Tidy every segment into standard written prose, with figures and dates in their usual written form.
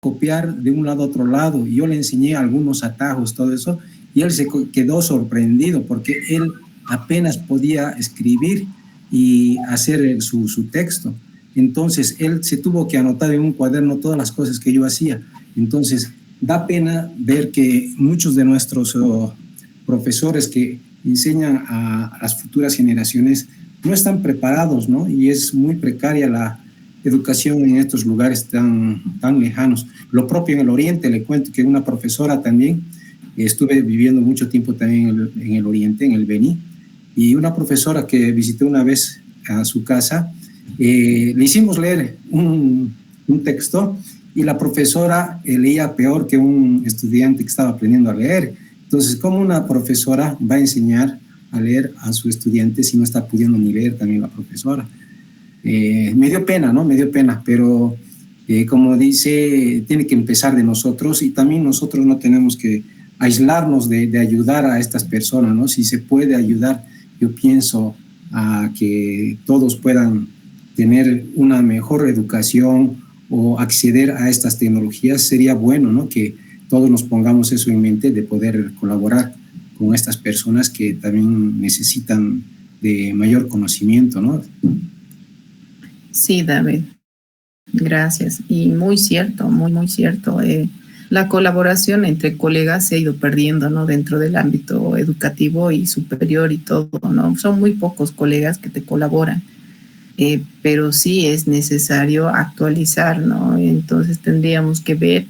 copiar de un lado a otro lado. Yo le enseñé algunos atajos, todo eso, y él se quedó sorprendido porque él apenas podía escribir y hacer su texto. Entonces, él se tuvo que anotar en un cuaderno todas las cosas que yo hacía. Entonces, da pena ver que muchos de nuestros profesores que enseñan a las futuras generaciones no están preparados, ¿no? Y es muy precaria la educación en estos lugares tan lejanos. Lo propio en el Oriente, le cuento que una profesora también, estuve viviendo mucho tiempo también en el Oriente, en el Beni, y una profesora que visité una vez a su casa, le hicimos leer un texto y la profesora leía peor que un estudiante que estaba aprendiendo a leer. Entonces, ¿cómo una profesora va a enseñar a leer a su estudiante si no está pudiendo ni leer también la profesora? Me dio pena, ¿no? Me dio pena, pero como dice, tiene que empezar de nosotros y también nosotros no tenemos que aislarnos de ayudar a estas personas, ¿no? Si se puede ayudar, yo pienso a que todos puedan tener una mejor educación o acceder a estas tecnologías, sería bueno, ¿no? Que todos nos pongamos eso en mente de poder colaborar con estas personas que también necesitan de mayor conocimiento, ¿no? Sí, David, gracias. Y muy cierto, muy cierto. La colaboración entre colegas se ha ido perdiendo, ¿no? Dentro del ámbito educativo y superior y todo, ¿no? Son muy pocos colegas que te colaboran, pero sí es necesario actualizar, ¿no? Entonces tendríamos que ver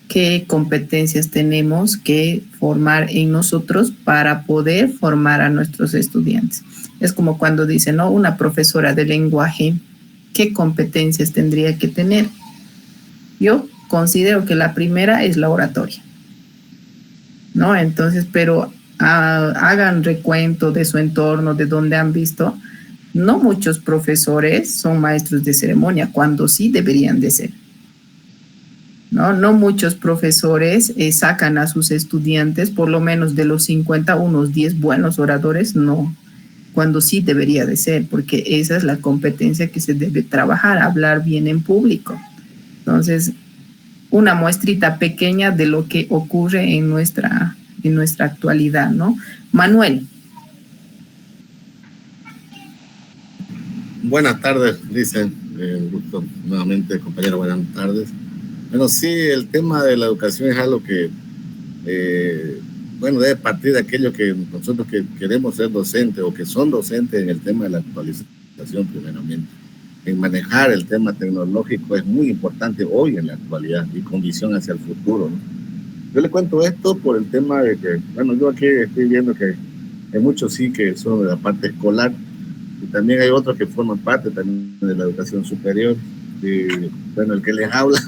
qué competencias tenemos que formar en nosotros para poder formar a nuestros estudiantes. Es como cuando dicen, ¿no? Una profesora de lenguaje, ¿qué competencias tendría que tener? Yo considero que la primera es la oratoria, ¿no? Entonces, pero hagan recuento de su entorno, de donde han visto. No muchos profesores son maestros de ceremonia, cuando sí deberían de ser, ¿no? No muchos profesores sacan a sus estudiantes, por lo menos de los 50, unos 10 buenos oradores, no, cuando sí debería de ser, porque esa es la competencia que se debe trabajar, hablar bien en público. Entonces, una muestrita pequeña de lo que ocurre en nuestra actualidad, ¿no? Manuel. Buenas tardes, dicen. Gusto nuevamente, compañero, buenas tardes. Bueno, sí, el tema de la educación es algo que, bueno, debe partir de aquello que nosotros que queremos ser docentes o que son docentes en el tema de la actualización, primeramente. En manejar el tema tecnológico es muy importante hoy en la actualidad y con visión hacia el futuro, ¿no? Yo le cuento esto por el tema de que, bueno, yo aquí estoy viendo que hay muchos sí que son de la parte escolar y también hay otros que forman parte también de la educación superior. Y, bueno, el que les habla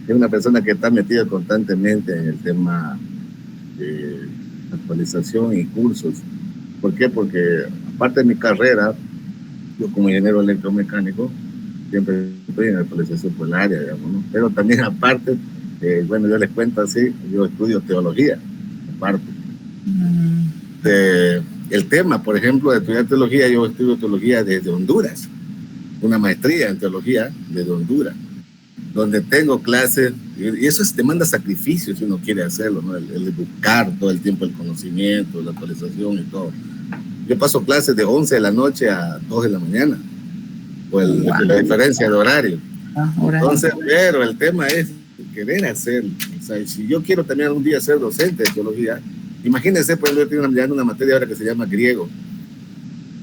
es una persona que está metida constantemente en el tema de actualización y cursos. ¿Por qué? Porque aparte de mi carrera, yo como ingeniero electromecánico, siempre estoy en actualización por el área, digamos, ¿no? Pero también aparte, bueno, yo les cuento así, yo estudio teología, aparte. El tema, por ejemplo, de estudiar teología, yo estudio teología desde Honduras, una maestría en teología desde Honduras, donde tengo clases, y eso demanda sacrificio si uno quiere hacerlo, ¿no? El buscar todo el tiempo el conocimiento, la actualización y todo. Yo paso clases de 11 de la noche a 2 de la mañana, por la diferencia de horario. Entonces, pero el tema es querer hacerlo. O sea, si yo quiero también algún día ser docente de teología, imagínense, pues yo estoy una materia ahora que se llama griego.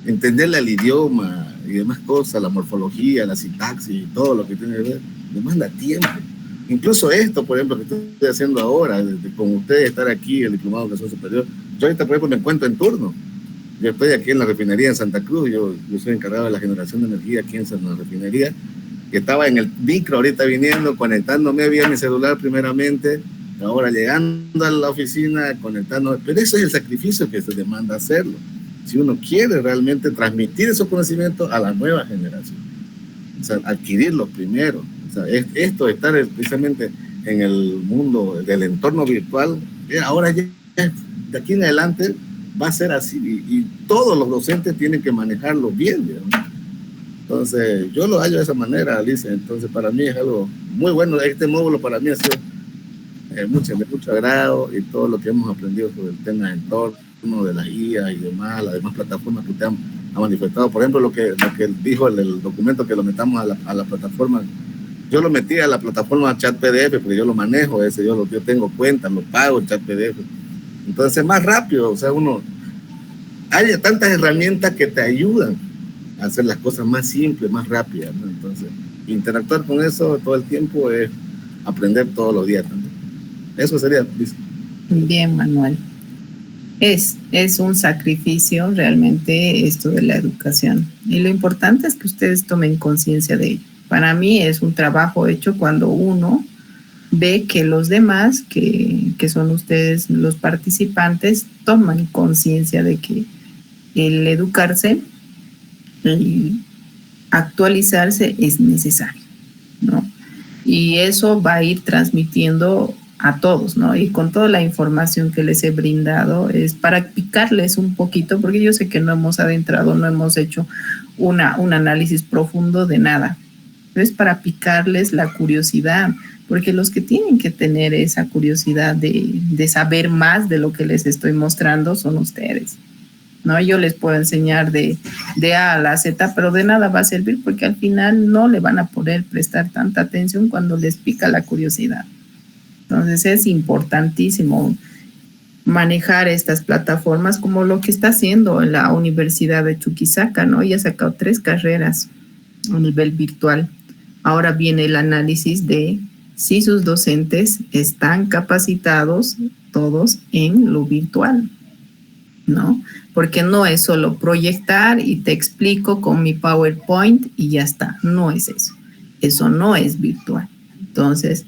Entenderle al idioma y demás cosas, la morfología, la sintaxis y todo lo que tiene que ver, demanda tiempo. Incluso esto, por ejemplo, que estoy haciendo ahora, con ustedes, estar aquí, el diplomado de educación superior, yo ahorita, por ejemplo, me encuentro en turno. Yo estoy aquí en la refinería en Santa Cruz, yo soy encargado de la generación de energía aquí en la refinería, que estaba en el micro ahorita viniendo, conectándome vía mi celular primeramente, ahora llegando a la oficina, conectándome, pero ese es el sacrificio que se demanda hacerlo, si uno quiere realmente transmitir esos conocimientos a la nueva generación, o sea, adquirirlos primero, o sea, esto de estar precisamente en el mundo del entorno virtual, ahora ya, de aquí en adelante, va a ser así y todos los docentes tienen que manejarlo bien, digamos. Entonces, yo lo hallo de esa manera, Alicia. Entonces, para mí es algo muy bueno. Este módulo para mí ha sido de mucho agrado, y todo lo que hemos aprendido sobre el tema de entorno, de las guías y demás, las demás plataformas que usted ha manifestado. Por ejemplo, lo que dijo el documento, que lo metamos a la plataforma. Yo lo metí a la plataforma Chat PDF porque yo lo manejo, yo tengo cuenta, lo pago el Chat PDF. Entonces es más rápido, o sea, hay tantas herramientas que te ayudan a hacer las cosas más simples, más rápidas, ¿no? Entonces, interactuar con eso todo el tiempo es aprender todos los días también. Eso sería. Bien, Manuel. Es un sacrificio realmente esto de la educación. Y lo importante es que ustedes tomen conciencia de ello. Para mí es un trabajo hecho cuando uno ve que los demás, que son ustedes los participantes, toman conciencia de que el educarse y actualizarse es necesario, ¿no? Y eso va a ir transmitiendo a todos, ¿no? Y con toda la información que les he brindado es para picarles un poquito, porque yo sé que no hemos adentrado, no hemos hecho un análisis profundo de nada. Es para picarles la curiosidad, porque los que tienen que tener esa curiosidad de saber más de lo que les estoy mostrando son ustedes, ¿no? Yo les puedo enseñar de A a la Z, pero de nada va a servir porque al final no le van a poder prestar tanta atención cuando les pica la curiosidad. Entonces es importantísimo manejar estas plataformas como lo que está haciendo en la Universidad de Chuquisaca, ¿no? Ella ha sacado 3 carreras a nivel virtual. Ahora viene el análisis de si sus docentes están capacitados todos en lo virtual, ¿no? Porque no es solo proyectar y te explico con mi PowerPoint y ya está. No es eso. Eso no es virtual. Entonces,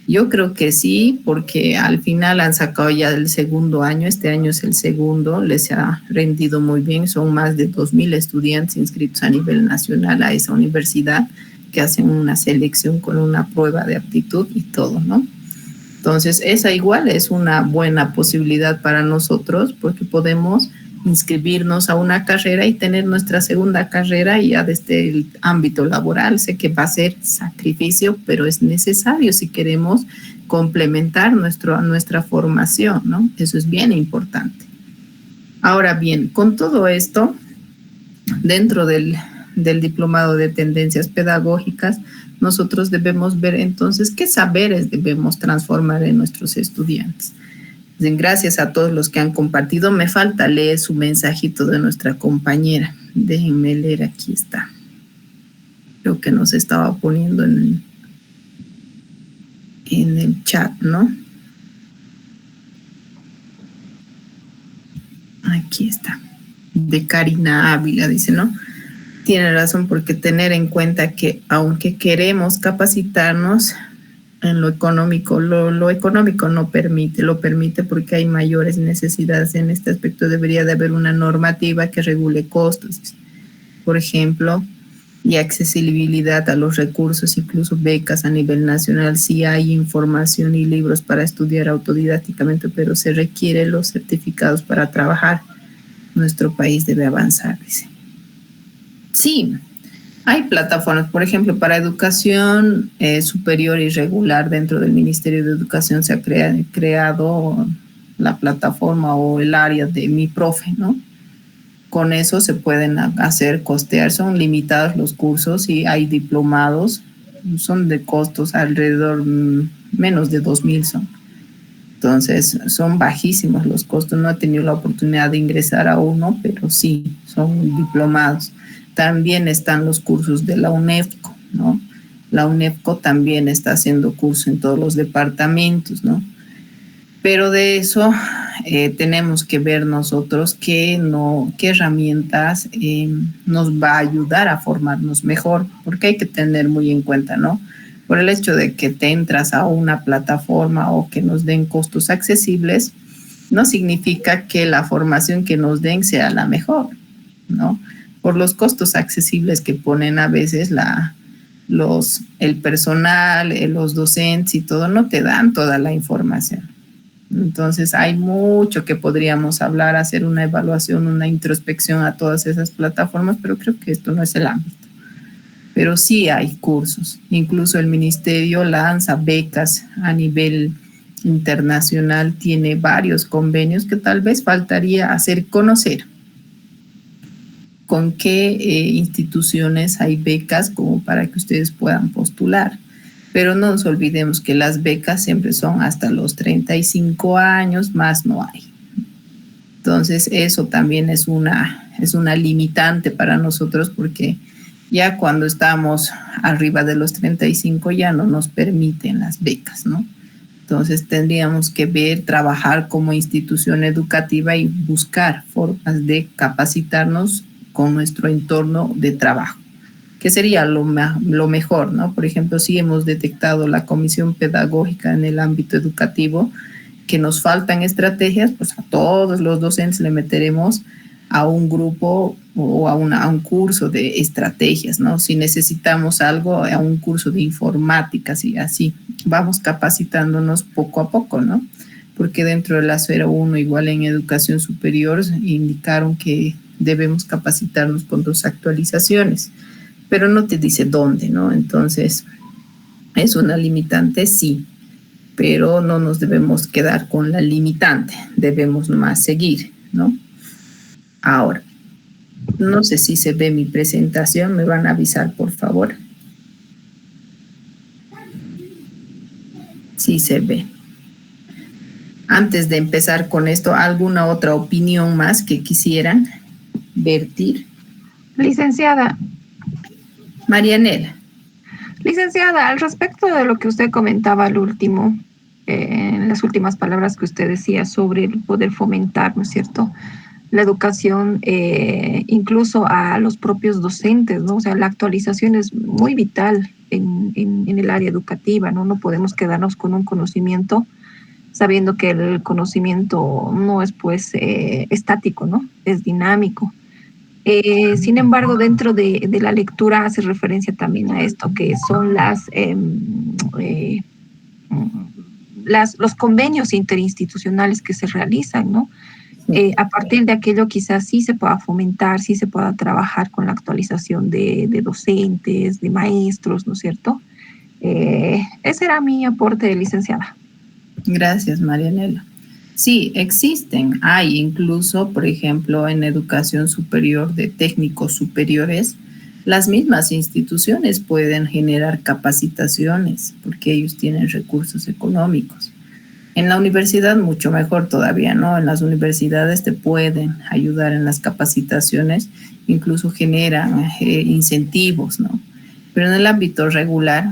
yo creo que sí, porque al final han sacado ya el segundo año. Este año es el segundo. Les ha rendido muy bien. Son más de 2,000 estudiantes inscritos a nivel nacional a esa universidad, que hacen una selección con una prueba de aptitud y todo, ¿no? Entonces, esa igual es una buena posibilidad para nosotros porque podemos inscribirnos a una carrera y tener nuestra segunda carrera ya desde el ámbito laboral. Sé que va a ser sacrificio, pero es necesario si queremos complementar nuestra formación, ¿no? Eso es bien importante. Ahora bien, con todo esto, dentro del diplomado de tendencias pedagógicas, nosotros debemos ver entonces qué saberes debemos transformar en nuestros estudiantes. Gracias a todos los que han compartido. Me falta leer su mensajito de nuestra compañera. Déjenme leer, aquí está. Creo que nos estaba poniendo en el chat, ¿no? Aquí está. De Karina Ávila, dice, ¿no? Tiene razón, porque tener en cuenta que aunque queremos capacitarnos en lo económico, lo económico no lo permite porque hay mayores necesidades en este aspecto. Debería de haber una normativa que regule costos, por ejemplo, y accesibilidad a los recursos, incluso becas a nivel nacional. Sí hay información y libros para estudiar autodidácticamente, pero se requieren los certificados para trabajar. Nuestro país debe avanzar, dice. Sí, hay plataformas, por ejemplo, para educación superior y regular dentro del Ministerio de Educación se ha creado la plataforma o el área de Mi Profe, ¿no? Con eso se pueden costear, son limitados los cursos y hay diplomados, son de costos alrededor menos de 2,000 son. Entonces, son bajísimos los costos. No he tenido la oportunidad de ingresar a uno, pero sí, son diplomados. También están los cursos de la UNEFCO, ¿no? La UNEFCO también está haciendo cursos en todos los departamentos, ¿no? Pero de eso tenemos que ver nosotros qué herramientas nos va a ayudar a formarnos mejor, porque hay que tener muy en cuenta, ¿no? Por el hecho de que te entras a una plataforma o que nos den costos accesibles, no significa que la formación que nos den sea la mejor, ¿no? Por los costos accesibles que ponen a veces el personal, los docentes y todo, no te dan toda la información. Entonces hay mucho que podríamos hablar, hacer una evaluación, una introspección a todas esas plataformas, pero creo que esto no es el ámbito. pero sí hay cursos. Incluso el ministerio lanza becas a nivel internacional, tiene varios convenios que tal vez faltaría hacer conocer con qué instituciones hay becas como para que ustedes puedan postular. Pero no nos olvidemos que las becas siempre son hasta los 35 años, más no hay. Entonces eso también es una limitante para nosotros, porque ya cuando estamos arriba de los 35 ya no nos permiten las becas, ¿no? Entonces tendríamos que trabajar como institución educativa y buscar formas de capacitarnos con nuestro entorno de trabajo, que sería lo mejor, ¿no? Por ejemplo, si hemos detectado la comisión pedagógica en el ámbito educativo que nos faltan estrategias, pues a todos los docentes le meteremos a un grupo o a un curso de estrategias, ¿no? Si necesitamos algo, a un curso de informática, así vamos capacitándonos poco a poco, ¿no? Porque dentro de la esfera 1, igual en educación superior, indicaron que debemos capacitarnos con 2 actualizaciones, pero no te dice dónde, ¿no? Entonces, ¿es una limitante? Sí, pero no nos debemos quedar con la limitante, debemos más seguir, ¿no? Ahora, no sé si se ve mi presentación, me van a avisar, por favor. Sí se ve. Antes de empezar con esto, ¿alguna otra opinión más que quisieran vertir? Licenciada. Marianela. Licenciada, al respecto de lo que usted comentaba al último, en las últimas palabras que usted decía sobre el poder fomentar, ¿no es cierto?, la educación, incluso a los propios docentes, ¿no? O sea, la actualización es muy vital en el área educativa, ¿no? No podemos quedarnos con un conocimiento sabiendo que el conocimiento no es, pues, estático, ¿no? Es dinámico. Sin embargo, dentro de la lectura hace referencia también a esto, que son los convenios interinstitucionales que se realizan, ¿no? A partir de aquello quizás sí se pueda fomentar, sí se pueda trabajar con la actualización de docentes, de maestros, ¿no es cierto? Ese era mi aporte, licenciada. Gracias, Marianela. Sí, existen. Hay incluso, por ejemplo, en educación superior de técnicos superiores, las mismas instituciones pueden generar capacitaciones porque ellos tienen recursos económicos. En la universidad mucho mejor todavía, ¿no? En las universidades te pueden ayudar en las capacitaciones, incluso generan incentivos, ¿no? Pero en el ámbito regular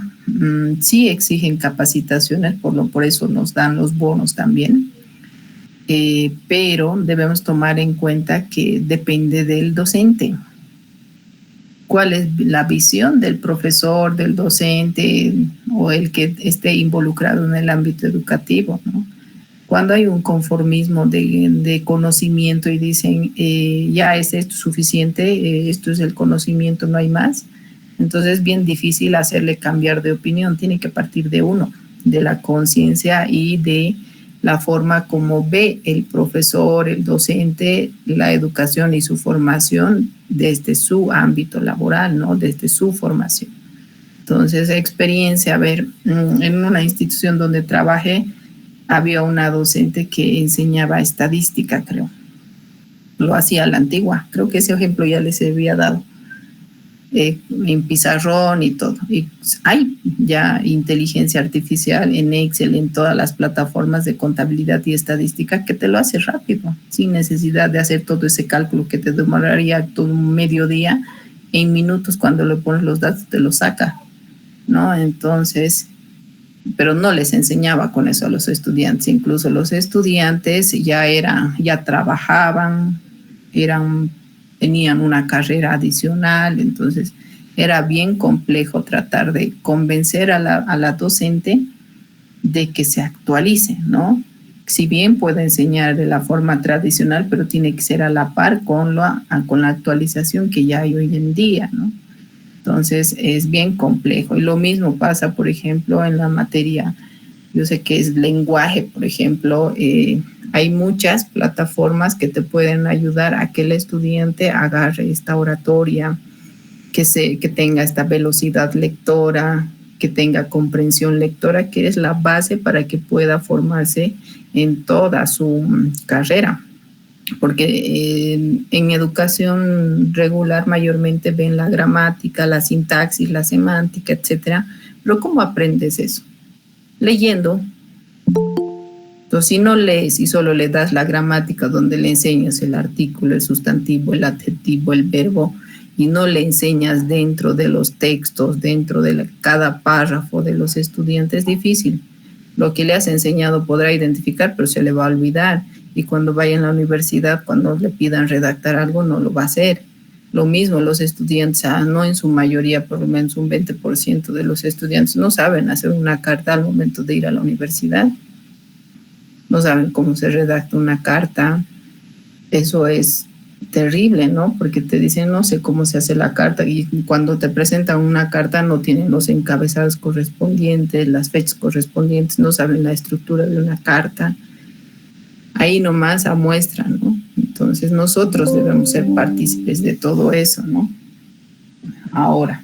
sí exigen capacitaciones, por eso nos dan los bonos también. Pero debemos tomar en cuenta que depende del docente. ¿Cuál es la visión del profesor, del docente o el que esté involucrado en el ámbito educativo, ¿no? Cuando hay un conformismo de conocimiento y dicen, ya es esto suficiente, esto es el conocimiento, no hay más, entonces es bien difícil hacerle cambiar de opinión. Tiene que partir de uno, de la conciencia y de la forma como ve el profesor, el docente, la educación y su formación desde su ámbito laboral, ¿no? Desde su formación. Entonces, experiencia, a ver, en una institución donde trabajé, había una docente que enseñaba estadística, creo. Lo hacía a la antigua. Creo que ese ejemplo ya les había dado. En pizarrón y todo. Y hay ya inteligencia artificial en Excel, en todas las plataformas de contabilidad y estadística que te lo hace rápido, sin necesidad de hacer todo ese cálculo que te demoraría todo un mediodía. En minutos, cuando le pones los datos, te lo saca, ¿no? Entonces, pero no les enseñaba con eso a los estudiantes. Incluso los estudiantes ya trabajaban, tenían una carrera adicional, entonces era bien complejo tratar de convencer a la docente de que se actualice, ¿no? Si bien puede enseñar de la forma tradicional, pero tiene que ser a la par con la actualización que ya hay hoy en día, ¿no? Entonces es bien complejo. Y lo mismo pasa, por ejemplo, en la materia, yo sé que es lenguaje, por ejemplo, hay muchas plataformas que te pueden ayudar a que el estudiante agarre esta oratoria, que tenga esta velocidad lectora, que tenga comprensión lectora, que es la base para que pueda formarse en toda su carrera. Porque en educación regular mayormente ven la gramática, la sintaxis, la semántica, etcétera. Pero ¿cómo aprendes eso? Leyendo. Entonces, si no lees y solo le das la gramática donde le enseñas el artículo, el sustantivo, el adjetivo, el verbo, y no le enseñas dentro de los textos, dentro de cada párrafo de los estudiantes, es difícil. Lo que le has enseñado podrá identificar, pero se le va a olvidar. Y cuando vaya a la universidad, cuando le pidan redactar algo, no lo va a hacer. Lo mismo los estudiantes, no en su mayoría, por lo menos un 20% de los estudiantes no saben hacer una carta al momento de ir a la universidad. No saben cómo se redacta una carta. Eso es terrible, ¿no? Porque te dicen, no sé cómo se hace la carta, y cuando te presentan una carta no tienen los encabezados correspondientes, las fechas correspondientes, no saben la estructura de una carta. Ahí nomás muestran, ¿no? Entonces nosotros debemos ser partícipes de todo eso, ¿no? Ahora,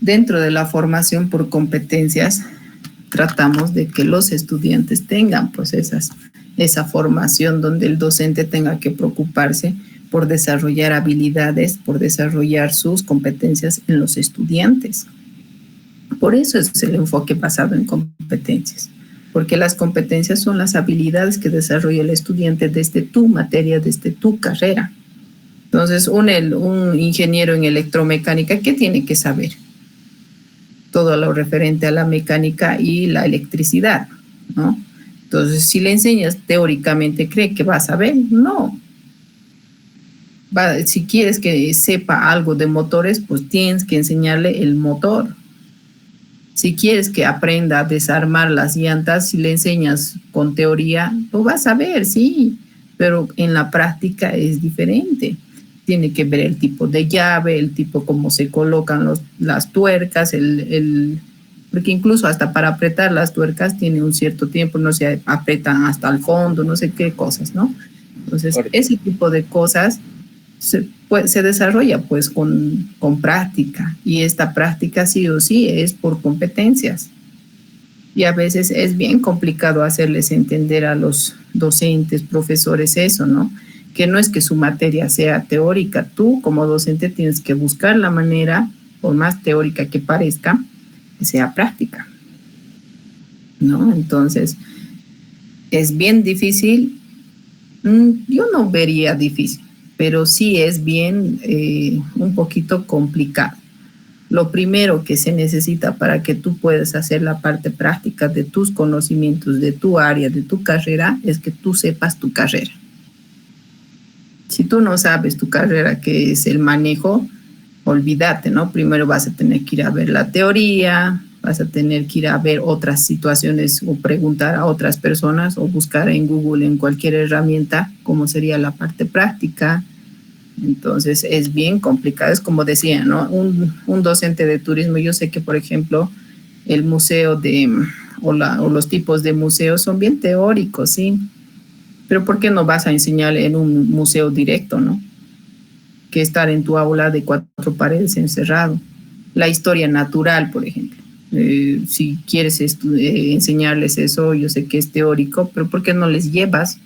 dentro de la formación por competencias, tratamos de que los estudiantes tengan pues esa formación donde el docente tenga que preocuparse por desarrollar habilidades, por desarrollar sus competencias en los estudiantes. Por eso es el enfoque basado en competencias, porque las competencias son las habilidades que desarrolla el estudiante desde tu materia, desde tu carrera. Entonces, un ingeniero en electromecánica, ¿qué tiene que saber? Todo lo referente a la mecánica y la electricidad, ¿no? Entonces, si le enseñas teóricamente, ¿cree que va a saber? No. Si quieres que sepa algo de motores, pues tienes que enseñarle el motor. Si quieres que aprenda a desarmar las llantas, si le enseñas con teoría, lo vas a ver, sí, pero en la práctica es diferente. Tiene que ver el tipo de llave, el tipo cómo se colocan las tuercas, porque incluso hasta para apretar las tuercas tiene un cierto tiempo, no se apretan hasta el fondo, no sé qué cosas, ¿no? Entonces, ese tipo de cosas se desarrolla pues con práctica, y esta práctica sí o sí es por competencias. Y a veces es bien complicado hacerles entender a los docentes, profesores eso, ¿no? Que no es que su materia sea teórica, tú como docente tienes que buscar la manera, por más teórica que parezca, que sea práctica, ¿no? Entonces, es bien difícil, yo no vería difícil, pero sí es bien un poquito complicado. Lo primero que se necesita para que tú puedas hacer la parte práctica de tus conocimientos, de tu área, de tu carrera, es que tú sepas tu carrera. Si tú no sabes tu carrera, que es el manejo, olvídate, ¿no? Primero vas a tener que ir a ver la teoría, vas a tener que ir a ver otras situaciones o preguntar a otras personas o buscar en Google, en cualquier herramienta, cómo sería la parte práctica. Entonces es bien complicado, es como decía, ¿no? Un docente de turismo, yo sé que, por ejemplo, el museo o los tipos de museos son bien teóricos, ¿sí? Pero ¿por qué no vas a enseñar en un museo directo, no? Que estar en tu aula de 4 paredes encerrado. La historia natural, por ejemplo. Si quieres enseñarles eso, yo sé que es teórico, pero ¿por qué no les llevas?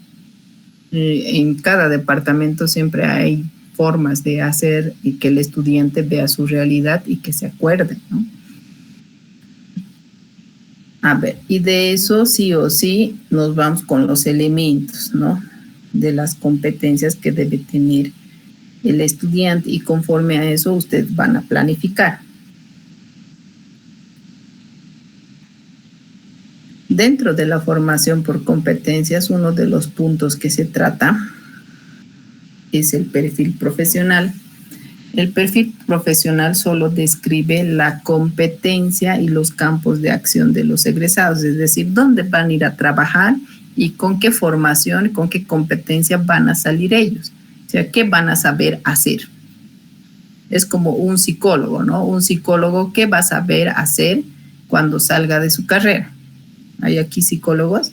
En cada departamento siempre hay formas de hacer y que el estudiante vea su realidad y que se acuerde, ¿no? A ver, y de eso sí o sí nos vamos con los elementos, ¿no? De las competencias que debe tener el estudiante, y conforme a eso ustedes van a planificar. Dentro de la formación por competencias, uno de los puntos que se trata es el perfil profesional. El perfil profesional solo describe la competencia y los campos de acción de los egresados, es decir, dónde van a ir a trabajar y con qué formación, con qué competencia van a salir ellos. O sea, qué van a saber hacer. Es como un psicólogo, ¿no? Un psicólogo, ¿qué va a saber hacer cuando salga de su carrera? ¿Hay aquí psicólogos?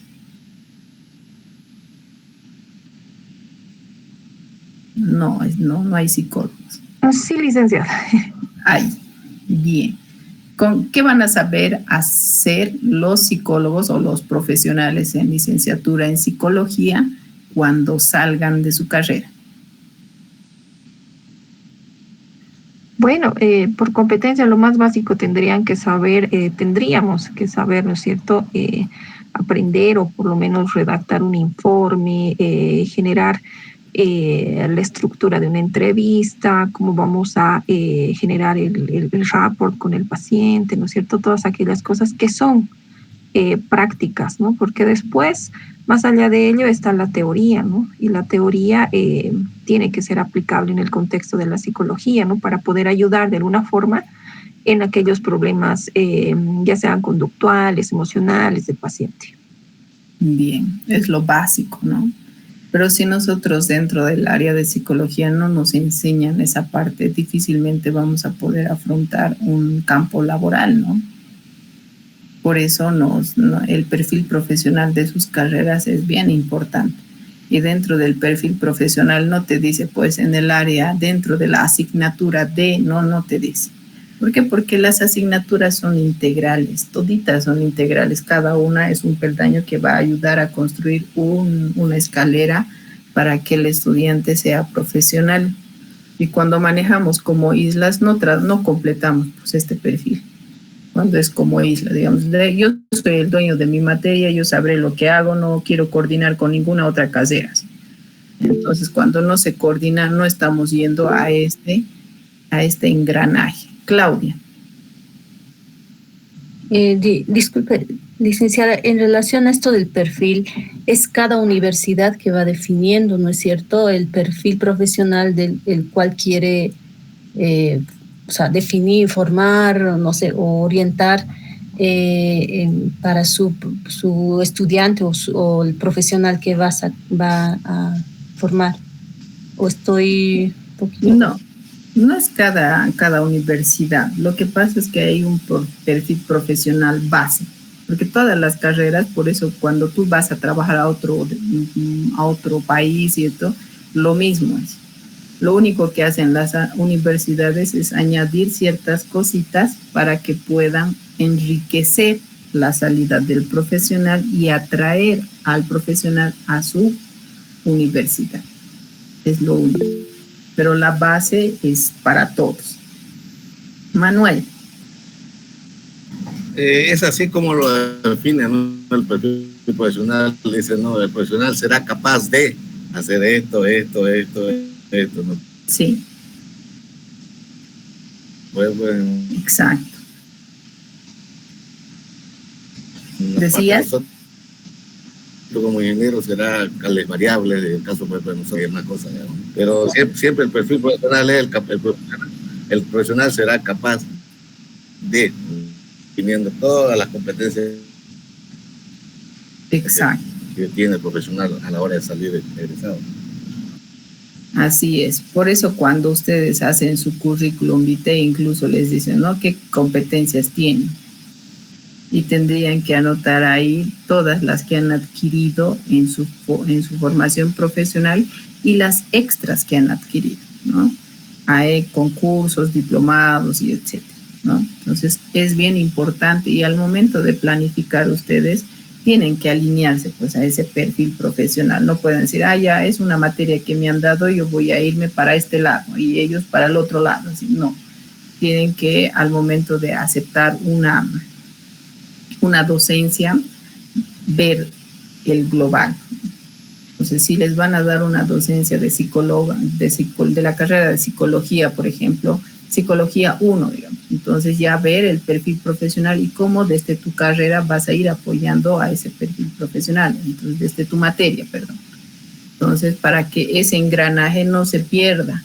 No hay psicólogos. Sí, licenciada. Ay, bien. ¿Qué van a saber hacer los psicólogos o los profesionales en licenciatura en psicología cuando salgan de su carrera? Bueno, por competencia lo más básico tendríamos que saber, ¿no es cierto? Aprender o por lo menos redactar un informe, generar la estructura de una entrevista, cómo vamos a generar el rapport con el paciente, ¿no es cierto? Todas aquellas cosas que son prácticas, ¿no? Porque después, más allá de ello, está la teoría, ¿no? Y la teoría tiene que ser aplicable en el contexto de la psicología, ¿no? Para poder ayudar de alguna forma en aquellos problemas, ya sean conductuales, emocionales del paciente. Bien, es lo básico, ¿no? Pero si nosotros dentro del área de psicología no nos enseñan esa parte, difícilmente vamos a poder afrontar un campo laboral, ¿no? Por eso el perfil profesional de sus carreras es bien importante. Y dentro del perfil profesional no te dice, pues en el área, dentro de la asignatura de, no te dice. ¿Por qué? Porque las asignaturas son integrales, toditas son integrales, cada una es un peldaño que va a ayudar a construir una escalera para que el estudiante sea profesional. Y cuando manejamos como islas, no completamos pues, este perfil. Cuando es como isla, digamos, yo soy el dueño de mi materia, yo sabré lo que hago, no quiero coordinar con ninguna otra casera. Entonces, cuando no se coordina, no estamos yendo a este engranaje. Claudia. Disculpe, licenciada, en relación a esto del perfil, es cada universidad que va definiendo, ¿no es cierto?, el perfil profesional del cual quiere definir, formar, no sé, o orientar para su estudiante o el profesional que va a formar. ¿O estoy un poquito? No es cada universidad. Lo que pasa es que hay un perfil profesional base, porque todas las carreras, por eso cuando tú vas a trabajar a otro país y esto, lo mismo es. Lo único que hacen las universidades es añadir ciertas cositas para que puedan enriquecer la salida del profesional y atraer al profesional a su universidad. Es lo único. Pero la base es para todos. Manuel. Es así como lo define, ¿no? El perfil profesional dice, no, el profesional será capaz de hacer esto, ¿no? Sí. Pues bueno. Exacto. ¿Decías? Tú como ingeniero será variable, en el caso pues no sé, una cosa, ¿no? Pero siempre el perfil profesional es el profesional será capaz de, teniendo todas las competencias exacto que tiene el profesional a la hora de salir egresado. Así es. Por eso cuando ustedes hacen su currículum vitae, incluso les dicen, ¿no?, qué competencias tienen. Y tendrían que anotar ahí todas las que han adquirido en su formación profesional y las extras que han adquirido, ¿no? Hay concursos, diplomados y etcétera, ¿no? Entonces es bien importante y al momento de planificar ustedes tienen que alinearse pues a ese perfil profesional. No pueden decir, ya es una materia que me han dado, yo voy a irme para este lado y ellos para el otro lado. Así, no, tienen que al momento de aceptar una docencia ver el global. Entonces, si les van a dar una docencia de psicóloga, de la carrera de psicología, por ejemplo, psicología 1, digamos, entonces ya ver el perfil profesional y cómo desde tu carrera vas a ir apoyando a ese perfil profesional, entonces desde tu materia, perdón. Entonces, para que ese engranaje no se pierda.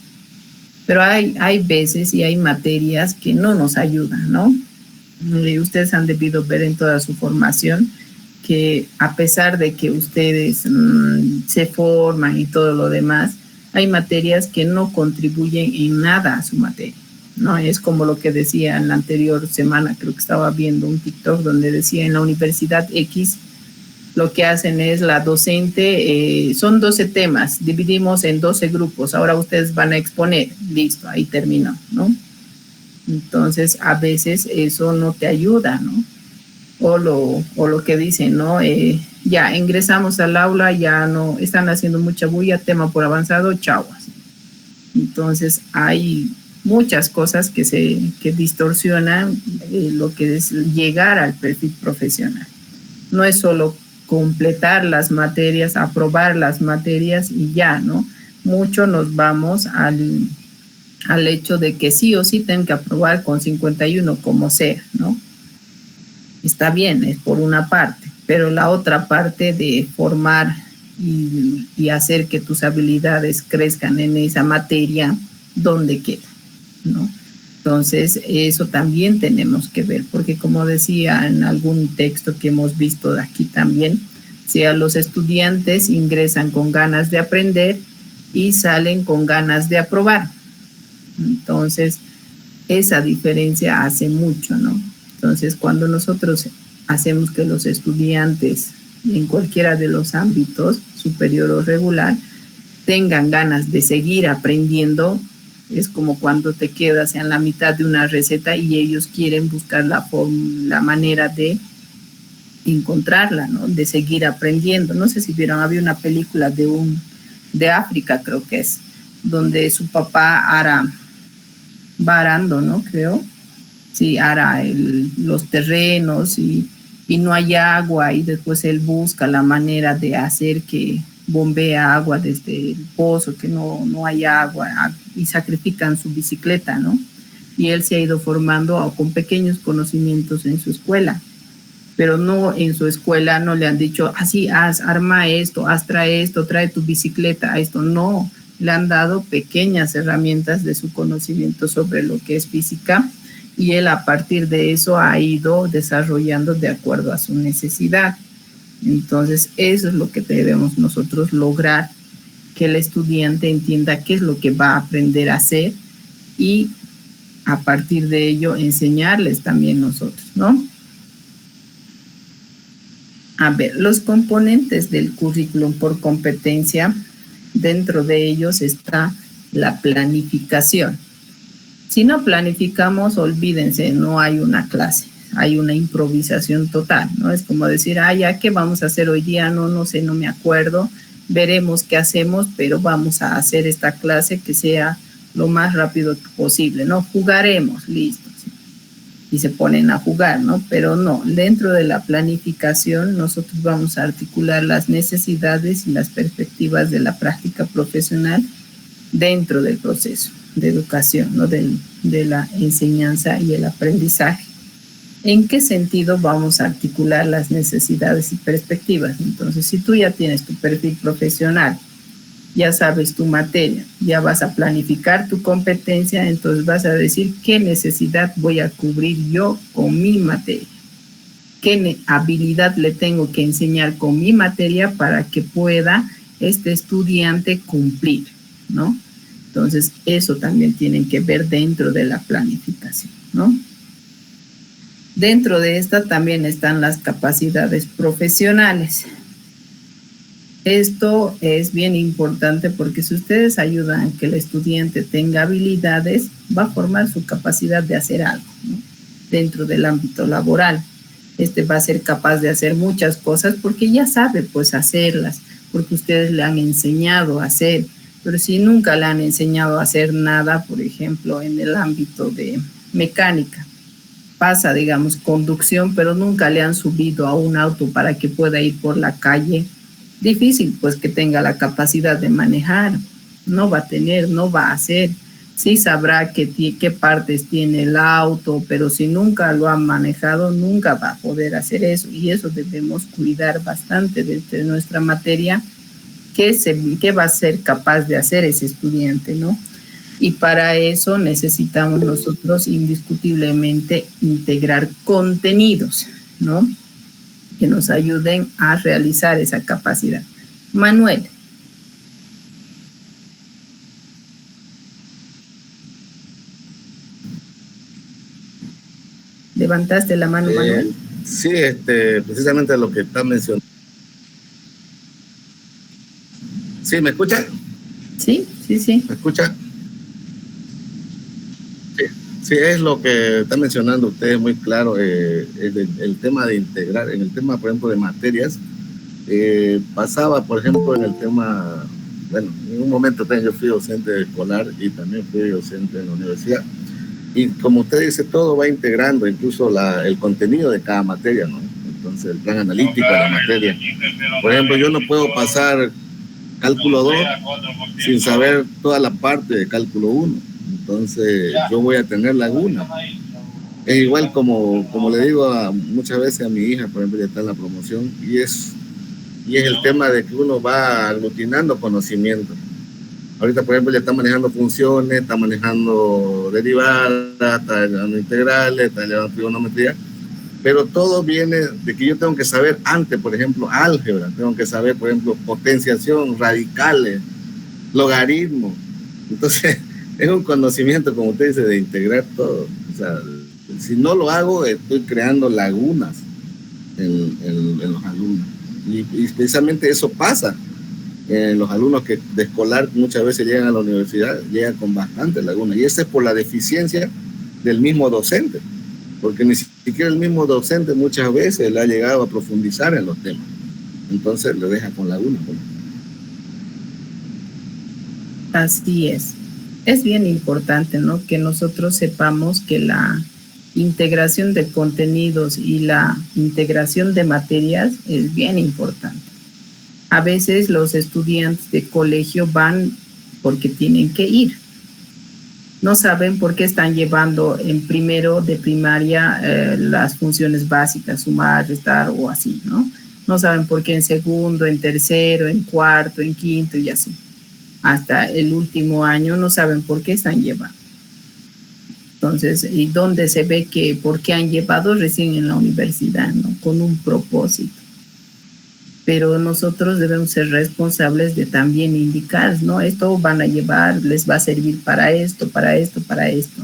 Pero hay veces y hay materias que no nos ayudan, ¿no? Y ustedes han debido ver en toda su formación que a pesar de que ustedes se forman y todo lo demás, hay materias que no contribuyen en nada a su materia, ¿no? Es como lo que decía en la anterior semana, creo que estaba viendo un TikTok donde decía en la Universidad X lo que hacen es la docente, son 12 temas, dividimos en 12 grupos, ahora ustedes van a exponer, listo, ahí terminó, ¿no? Entonces, a veces eso no te ayuda, ¿no? O lo que dicen, ¿no? Ya ingresamos al aula, ya no, están haciendo mucha bulla, tema por avanzado, chao. Entonces, hay muchas cosas que distorsionan lo que es llegar al perfil profesional. No es solo completar las materias, aprobar las materias y ya, ¿no? Mucho nos vamos al hecho de que sí o sí tienen que aprobar con 51 como sea, ¿no? Está bien, es por una parte, pero la otra parte de formar y hacer que tus habilidades crezcan en esa materia, ¿dónde queda? ¿No? Entonces, eso también tenemos que ver, porque como decía en algún texto que hemos visto de aquí también, si a los estudiantes ingresan con ganas de aprender y salen con ganas de aprobar. Entonces, esa diferencia hace mucho, ¿no? Entonces, cuando nosotros hacemos que los estudiantes en cualquiera de los ámbitos, superior o regular, tengan ganas de seguir aprendiendo, es como cuando te quedas en la mitad de una receta y ellos quieren buscar la manera de encontrarla, ¿no? De seguir aprendiendo. No sé si vieron, había una película de África, creo que es, donde su papá va arando, ¿no? Creo. Sí, ara los terrenos y no hay agua y después él busca la manera de hacer que bombea agua desde el pozo, que no hay agua y sacrifican su bicicleta, ¿no? Y él se ha ido formando con pequeños conocimientos en su escuela, pero no en su escuela no le han dicho, así, arma esto, trae esto, trae tu bicicleta, esto, no, le han dado pequeñas herramientas de su conocimiento sobre lo que es física y él a partir de eso ha ido desarrollando de acuerdo a su necesidad. Entonces, eso es lo que debemos nosotros lograr, que el estudiante entienda qué es lo que va a aprender a hacer y a partir de ello enseñarles también nosotros, ¿no? A ver, los componentes del currículum por competencia, dentro de ellos está la planificación. Si no planificamos, olvídense, no hay una clase, hay una improvisación total, ¿no? Es como decir, ya, ¿qué vamos a hacer hoy día? No sé, no me acuerdo, veremos qué hacemos, pero vamos a hacer esta clase que sea lo más rápido posible, ¿no? Jugaremos, listo. ¿Sí? Y se ponen a jugar, ¿no? Pero no, dentro de la planificación nosotros vamos a articular las necesidades y las perspectivas de la práctica profesional dentro del proceso de educación, ¿no? De la enseñanza y el aprendizaje. ¿En qué sentido vamos a articular las necesidades y perspectivas? Entonces, si tú ya tienes tu perfil profesional, ya sabes tu materia, ya vas a planificar tu competencia, entonces vas a decir qué necesidad voy a cubrir yo con mi materia, qué habilidad le tengo que enseñar con mi materia para que pueda este estudiante cumplir, ¿no? Entonces, eso también tienen que ver dentro de la planificación, ¿no? Dentro de esta también están las capacidades profesionales. Esto es bien importante porque si ustedes ayudan a que el estudiante tenga habilidades, va a formar su capacidad de hacer algo, ¿no? Dentro del ámbito laboral. Va a ser capaz de hacer muchas cosas porque ya sabe pues hacerlas, porque ustedes le han enseñado a hacer. Pero si nunca le han enseñado a hacer nada, por ejemplo, en el ámbito de mecánica, pasa, digamos, conducción, pero nunca le han subido a un auto para que pueda ir por la calle, difícil pues que tenga la capacidad de manejar, no va a tener, no va a hacer, sí sabrá qué partes tiene el auto, pero si nunca lo ha manejado, nunca va a poder hacer eso, y eso debemos cuidar bastante de nuestra materia, qué va a ser capaz de hacer ese estudiante, ¿no? Y para eso necesitamos nosotros indiscutiblemente integrar contenidos, ¿no? Que nos ayuden a realizar esa capacidad. Manuel. ¿Levantaste la mano, Manuel? Sí, precisamente lo que está mencionando ¿Sí, me escucha? Sí, sí, sí. ¿Me escucha? Sí, sí, es lo que está mencionando usted muy claro, el tema de integrar, en el tema, por ejemplo, de materias, pasaba, por ejemplo, en el tema, bueno, en un momento yo fui docente escolar y también fui docente en la universidad, y como usted dice, todo va integrando, incluso el contenido de cada materia, ¿no? Entonces, el plan analítico de la materia. Por ejemplo, yo no puedo pasar cálculo 2 sin saber toda la parte de cálculo 1. Entonces, yo voy a tener lagunas. Es igual como le digo muchas veces a mi hija, por ejemplo, ya está en la promoción, y es el tema de que uno va aglutinando conocimiento. Ahorita, por ejemplo, ya está manejando funciones, está manejando derivadas, está llevando integrales, está llevando trigonometría, pero todo viene de que yo tengo que saber antes, por ejemplo, álgebra, tengo que saber, por ejemplo, potenciación, radicales, logaritmos. Entonces, es un conocimiento, como usted dice, de integrar todo. O sea, si no lo hago, estoy creando lagunas en los alumnos. Y precisamente eso pasa. Los alumnos que de escolar muchas veces llegan a la universidad, llegan con bastantes lagunas. Y eso es por la deficiencia del mismo docente. Porque ni siquiera el mismo docente muchas veces le ha llegado a profundizar en los temas. Entonces le deja con lagunas. Así es. Es bien importante, ¿no? Que nosotros sepamos que la integración de contenidos y la integración de materias es bien importante. A veces los estudiantes de colegio van porque tienen que ir. No saben por qué están llevando en primero de primaria las funciones básicas, sumar, restar o así, ¿no? No saben por qué en segundo, en tercero, en cuarto, en quinto y así. Hasta el último año no saben por qué están llevando. Entonces, ¿y dónde se ve que por qué han llevado? Recién en la universidad, ¿no? Con un propósito. Pero nosotros debemos ser responsables de también indicar, ¿no? Esto van a llevar, les va a servir para esto,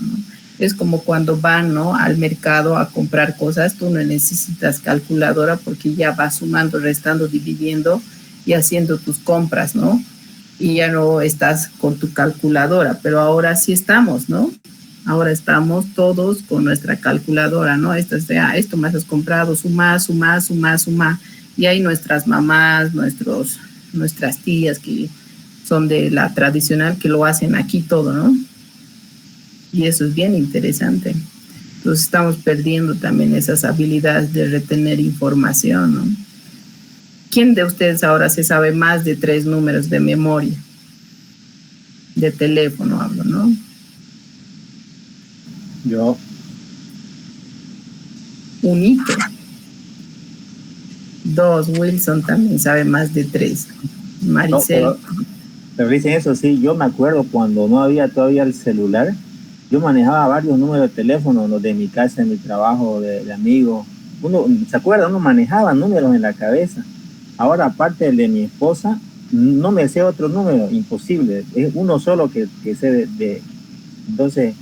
¿no? Es como cuando van, ¿no?, al mercado a comprar cosas, tú no necesitas calculadora porque ya vas sumando, restando, dividiendo y haciendo tus compras, ¿no? Y ya no estás con tu calculadora, pero ahora sí estamos, ¿no? Ahora estamos todos con nuestra calculadora, ¿no? Esto más has comprado, suma. Y hay nuestras mamás, nuestras tías que son de la tradicional que lo hacen aquí todo, ¿no? Y eso es bien interesante. Entonces estamos perdiendo también esas habilidades de retener información, ¿no? ¿Quién de ustedes ahora se sabe más de 3 números de memoria? De teléfono hablo, ¿no? Yo. Un hito. 2, Wilson también sabe más de 3. Maricel. No, pero dicen eso, sí, yo me acuerdo cuando no había todavía el celular, yo manejaba varios números de teléfono, los de mi casa, de mi trabajo, de amigos. Uno, ¿se acuerda? Uno manejaba números en la cabeza. Ahora, aparte del de mi esposa, no me sé otro número, imposible. Es uno solo que sé de. Entonces,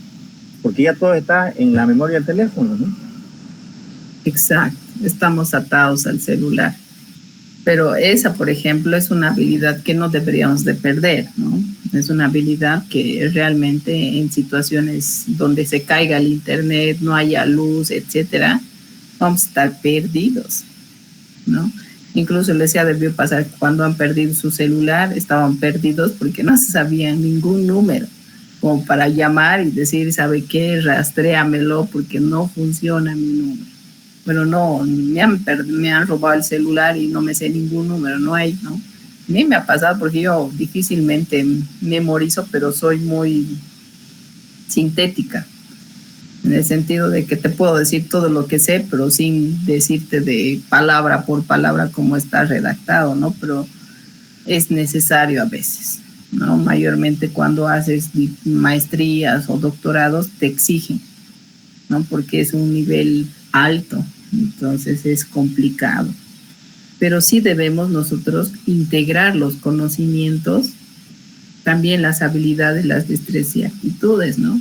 porque ya todo está en la memoria del teléfono, ¿no? Exacto, estamos atados al celular. Pero esa, por ejemplo, es una habilidad que no deberíamos de perder, ¿no? Es una habilidad que realmente en situaciones donde se caiga el internet, no haya luz, etcétera, vamos a estar perdidos, ¿no? Incluso les ha debido pasar cuando han perdido su celular, estaban perdidos porque no se sabía ningún número, como para llamar y decir, ¿sabe qué? Rastréamelo porque no funciona mi número. Bueno, no, me han robado el celular y no me sé ningún número, no hay, ¿no? A mí me ha pasado porque yo difícilmente memorizo, pero soy muy sintética, en el sentido de que te puedo decir todo lo que sé, pero sin decirte de palabra por palabra cómo está redactado, ¿no? Pero es necesario a veces, ¿no? Mayormente cuando haces maestrías o doctorados te exigen, ¿no? Porque es un nivel alto, entonces es complicado. Pero sí debemos nosotros integrar los conocimientos, también las habilidades, las destrezas y actitudes, ¿no?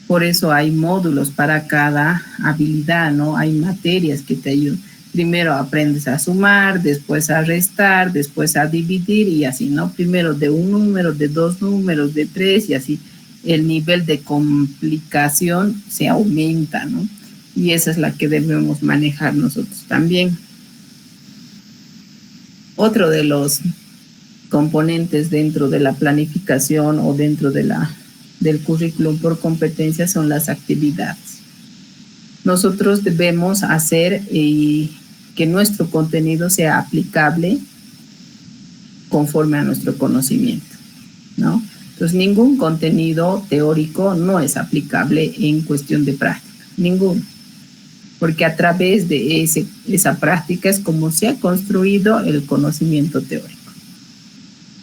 Por eso hay módulos para cada habilidad, ¿no? Hay materias que te ayudan. primero aprendes a sumar, después a restar, después a dividir y así, ¿no? Primero de un número, de dos números, de tres y así. El nivel de complicación se aumenta, ¿no? Y esa es la que debemos manejar nosotros también. Otro de los componentes dentro de la planificación o dentro de del currículum por competencias son las actividades. Nosotros debemos hacer que nuestro contenido sea aplicable conforme a nuestro conocimiento, ¿no? Entonces, ningún contenido teórico no es aplicable en cuestión de práctica, ninguno, porque a través de esa práctica es como se ha construido el conocimiento teórico,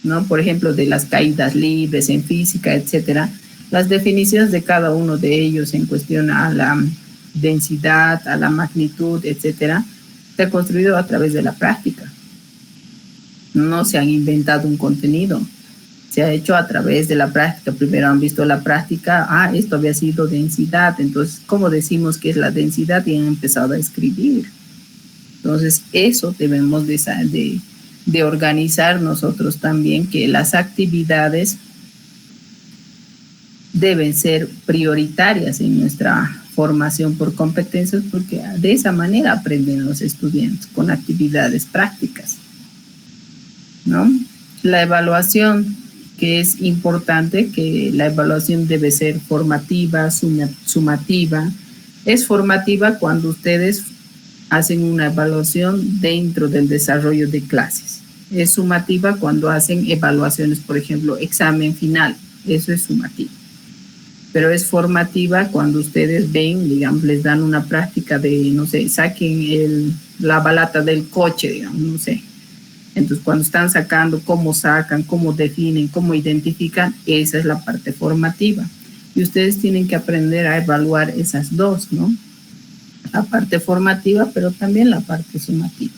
¿no? Por ejemplo, de las caídas libres en física, etcétera, las definiciones de cada uno de ellos en cuestión a la densidad, a la magnitud, etcétera, se ha construido a través de la práctica. No se han inventado un contenido, se ha hecho a través de la práctica. Primero han visto la práctica, esto había sido densidad, entonces, ¿cómo decimos que es la densidad? Y han empezado a escribir. Entonces, eso debemos de organizar nosotros también, que las actividades deben ser prioritarias en nuestra formación por competencias, porque de esa manera aprenden los estudiantes, con actividades prácticas, ¿no? La evaluación, que es importante, que la evaluación debe ser formativa, sumativa. Es formativa cuando ustedes hacen una evaluación dentro del desarrollo de clases. Es sumativa cuando hacen evaluaciones, por ejemplo, examen final, eso es sumativo. Pero es formativa cuando ustedes ven, digamos, les dan una práctica de, no sé, saquen la balata del coche, digamos, no sé. Entonces, cuando están sacando, cómo sacan, cómo definen, cómo identifican, esa es la parte formativa. Y ustedes tienen que aprender a evaluar esas dos, ¿no? La parte formativa, pero también la parte sumativa,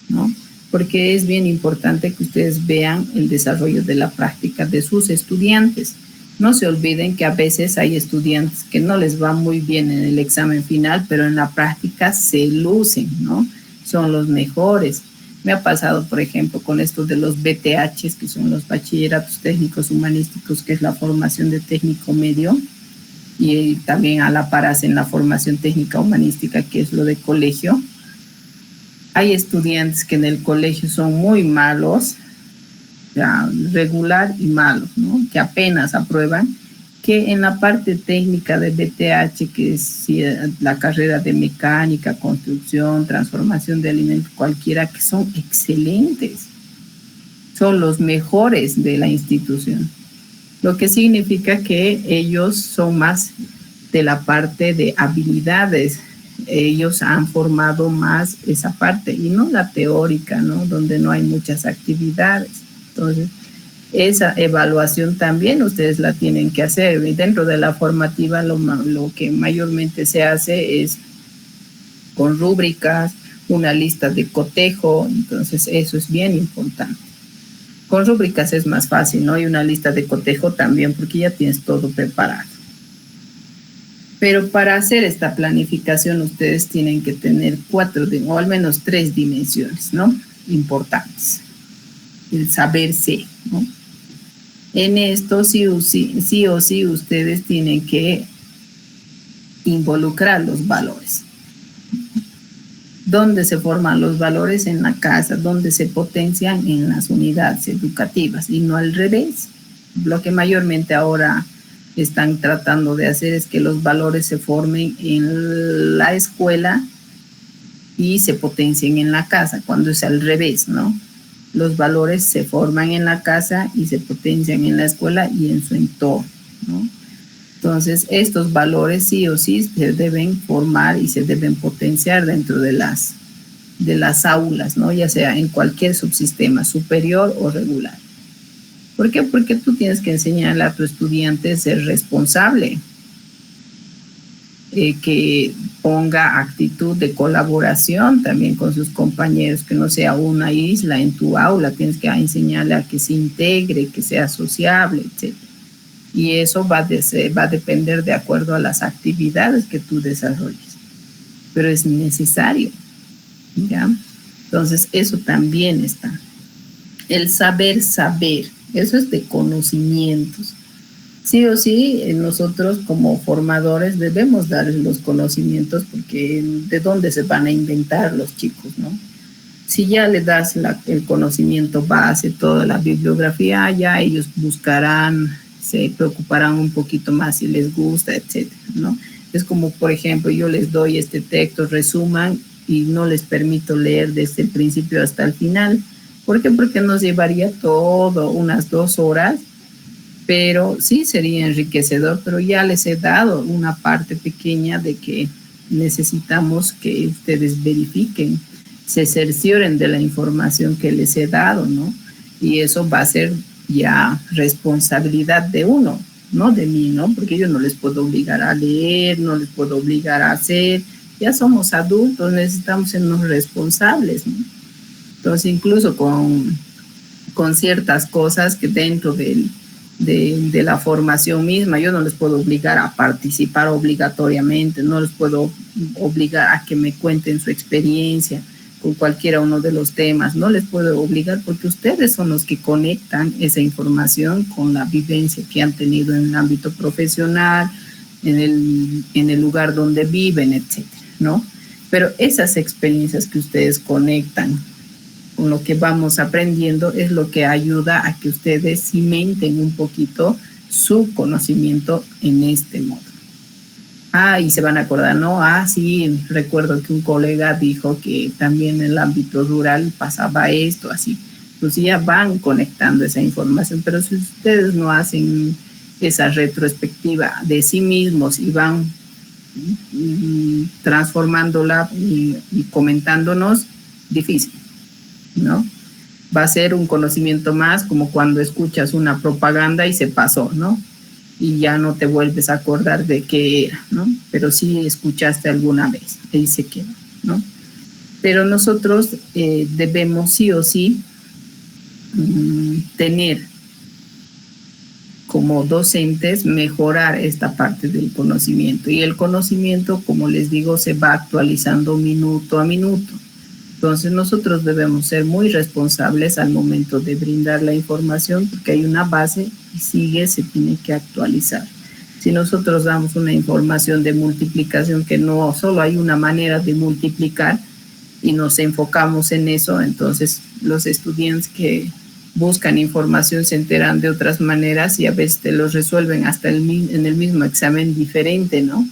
¿no? Porque es bien importante que ustedes vean el desarrollo de la práctica de sus estudiantes. No se olviden que a veces hay estudiantes que no les va muy bien en el examen final, pero en la práctica se lucen, ¿no? Son los mejores. Me ha pasado, por ejemplo, con esto de los BTHs, que son los bachilleratos técnicos humanísticos, que es la formación de técnico medio, y también a la par hacen la formación técnica humanística, que es lo de colegio. Hay estudiantes que en el colegio son muy malos, ya, regular y malos, ¿no? Que apenas aprueban, que en la parte técnica de BTH, que es la carrera de mecánica, construcción, transformación de alimentos, cualquiera, que son excelentes, son los mejores de la institución, lo que significa que ellos son más de la parte de habilidades, ellos han formado más esa parte y no la teórica, ¿no? Donde no hay muchas actividades. Entonces, esa evaluación también ustedes la tienen que hacer. Y dentro de la formativa lo que mayormente se hace es con rúbricas, una lista de cotejo, entonces eso es bien importante. Con rúbricas es más fácil, ¿no? Y una lista de cotejo también, porque ya tienes todo preparado. Pero para hacer esta planificación ustedes tienen que tener 4 o al menos 3 dimensiones, ¿no? Importantes. El saberse, ¿no? En esto sí o sí ustedes tienen que involucrar los valores. ¿Dónde se forman los valores? En la casa. ¿Dónde se potencian? En las unidades educativas y no al revés. Lo que mayormente ahora están tratando de hacer es que los valores se formen en la escuela y se potencien en la casa, cuando es al revés, ¿no? Los valores se forman en la casa y se potencian en la escuela y en su entorno, ¿no? Entonces, estos valores sí o sí se deben formar y se deben potenciar dentro de las aulas, ¿no? Ya sea en cualquier subsistema, superior o regular. ¿Por qué? Porque tú tienes que enseñarle a tu estudiante a ser responsable, que ponga actitud de colaboración también con sus compañeros, que no sea una isla en tu aula, tienes que enseñarle a que se integre, que sea sociable, etc. Y eso va a depender de acuerdo a las actividades que tú desarrolles. Pero es necesario. ¿ya? Entonces, eso también está. El saber, eso es de conocimientos. Sí o sí, nosotros como formadores debemos darles los conocimientos, porque ¿de dónde se van a inventar los chicos, no? Si ya le das el conocimiento base, toda la bibliografía, ya ellos buscarán, se preocuparán un poquito más si les gusta, etcétera, ¿no? Es como, por ejemplo, yo les doy este texto, resuman, y no les permito leer desde el principio hasta el final. ¿Por qué? Porque nos llevaría todo unas 2 horas, pero sí sería enriquecedor, pero ya les he dado una parte pequeña de que necesitamos que ustedes verifiquen, se cercioren de la información que les he dado, ¿no? Y eso va a ser ya responsabilidad de uno, no de mí, ¿no? Porque yo no les puedo obligar a leer, no les puedo obligar a hacer. Ya somos adultos, necesitamos sernos responsables, ¿no? Entonces, incluso con ciertas cosas que dentro de la formación misma, yo no les puedo obligar a participar obligatoriamente, no les puedo obligar a que me cuenten su experiencia con cualquiera uno de los temas, no les puedo obligar, porque ustedes son los que conectan esa información con la vivencia que han tenido en el ámbito profesional, en el lugar donde viven, etcétera, ¿no? Pero esas experiencias que ustedes conectan con lo que vamos aprendiendo es lo que ayuda a que ustedes cimenten un poquito su conocimiento en este modo. Y se van a acordar, ¿no? Sí, recuerdo que un colega dijo que también en el ámbito rural pasaba esto, así. Pues ya van conectando esa información, pero si ustedes no hacen esa retrospectiva de sí mismos y van transformándola y comentándonos, difícil, ¿no? Va a ser un conocimiento más, como cuando escuchas una propaganda y se pasó, ¿no? Y ya no te vuelves a acordar de qué era, ¿no? Pero sí escuchaste alguna vez, ahí se quedó, ¿no? Pero nosotros debemos sí o sí tener como docentes, mejorar esta parte del conocimiento. Y el conocimiento, como les digo, se va actualizando minuto a minuto. Entonces nosotros debemos ser muy responsables al momento de brindar la información, porque hay una base y se tiene que actualizar. Si nosotros damos una información de multiplicación, que no solo hay una manera de multiplicar y nos enfocamos en eso, entonces los estudiantes que buscan información se enteran de otras maneras y a veces te los resuelven hasta en el mismo examen diferente, ¿no?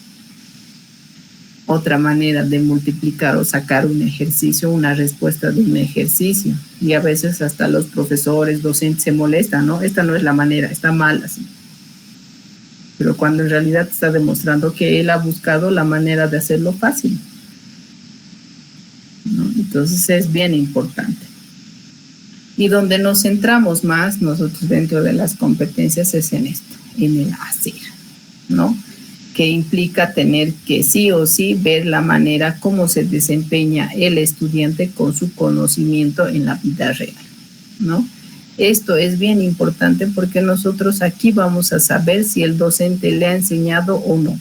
Otra manera de multiplicar o sacar un ejercicio, una respuesta de un ejercicio. Y a veces hasta los profesores, docentes se molestan, ¿no? Esta no es la manera, está mal así. Pero cuando en realidad está demostrando que él ha buscado la manera de hacerlo fácil, ¿no? Entonces es bien importante. Y donde nos centramos más nosotros dentro de las competencias es en esto, en el hacer, ¿no? Que implica tener que sí o sí ver la manera como se desempeña el estudiante con su conocimiento en la vida real, ¿no? Esto es bien importante porque nosotros aquí vamos a saber si el docente le ha enseñado o no.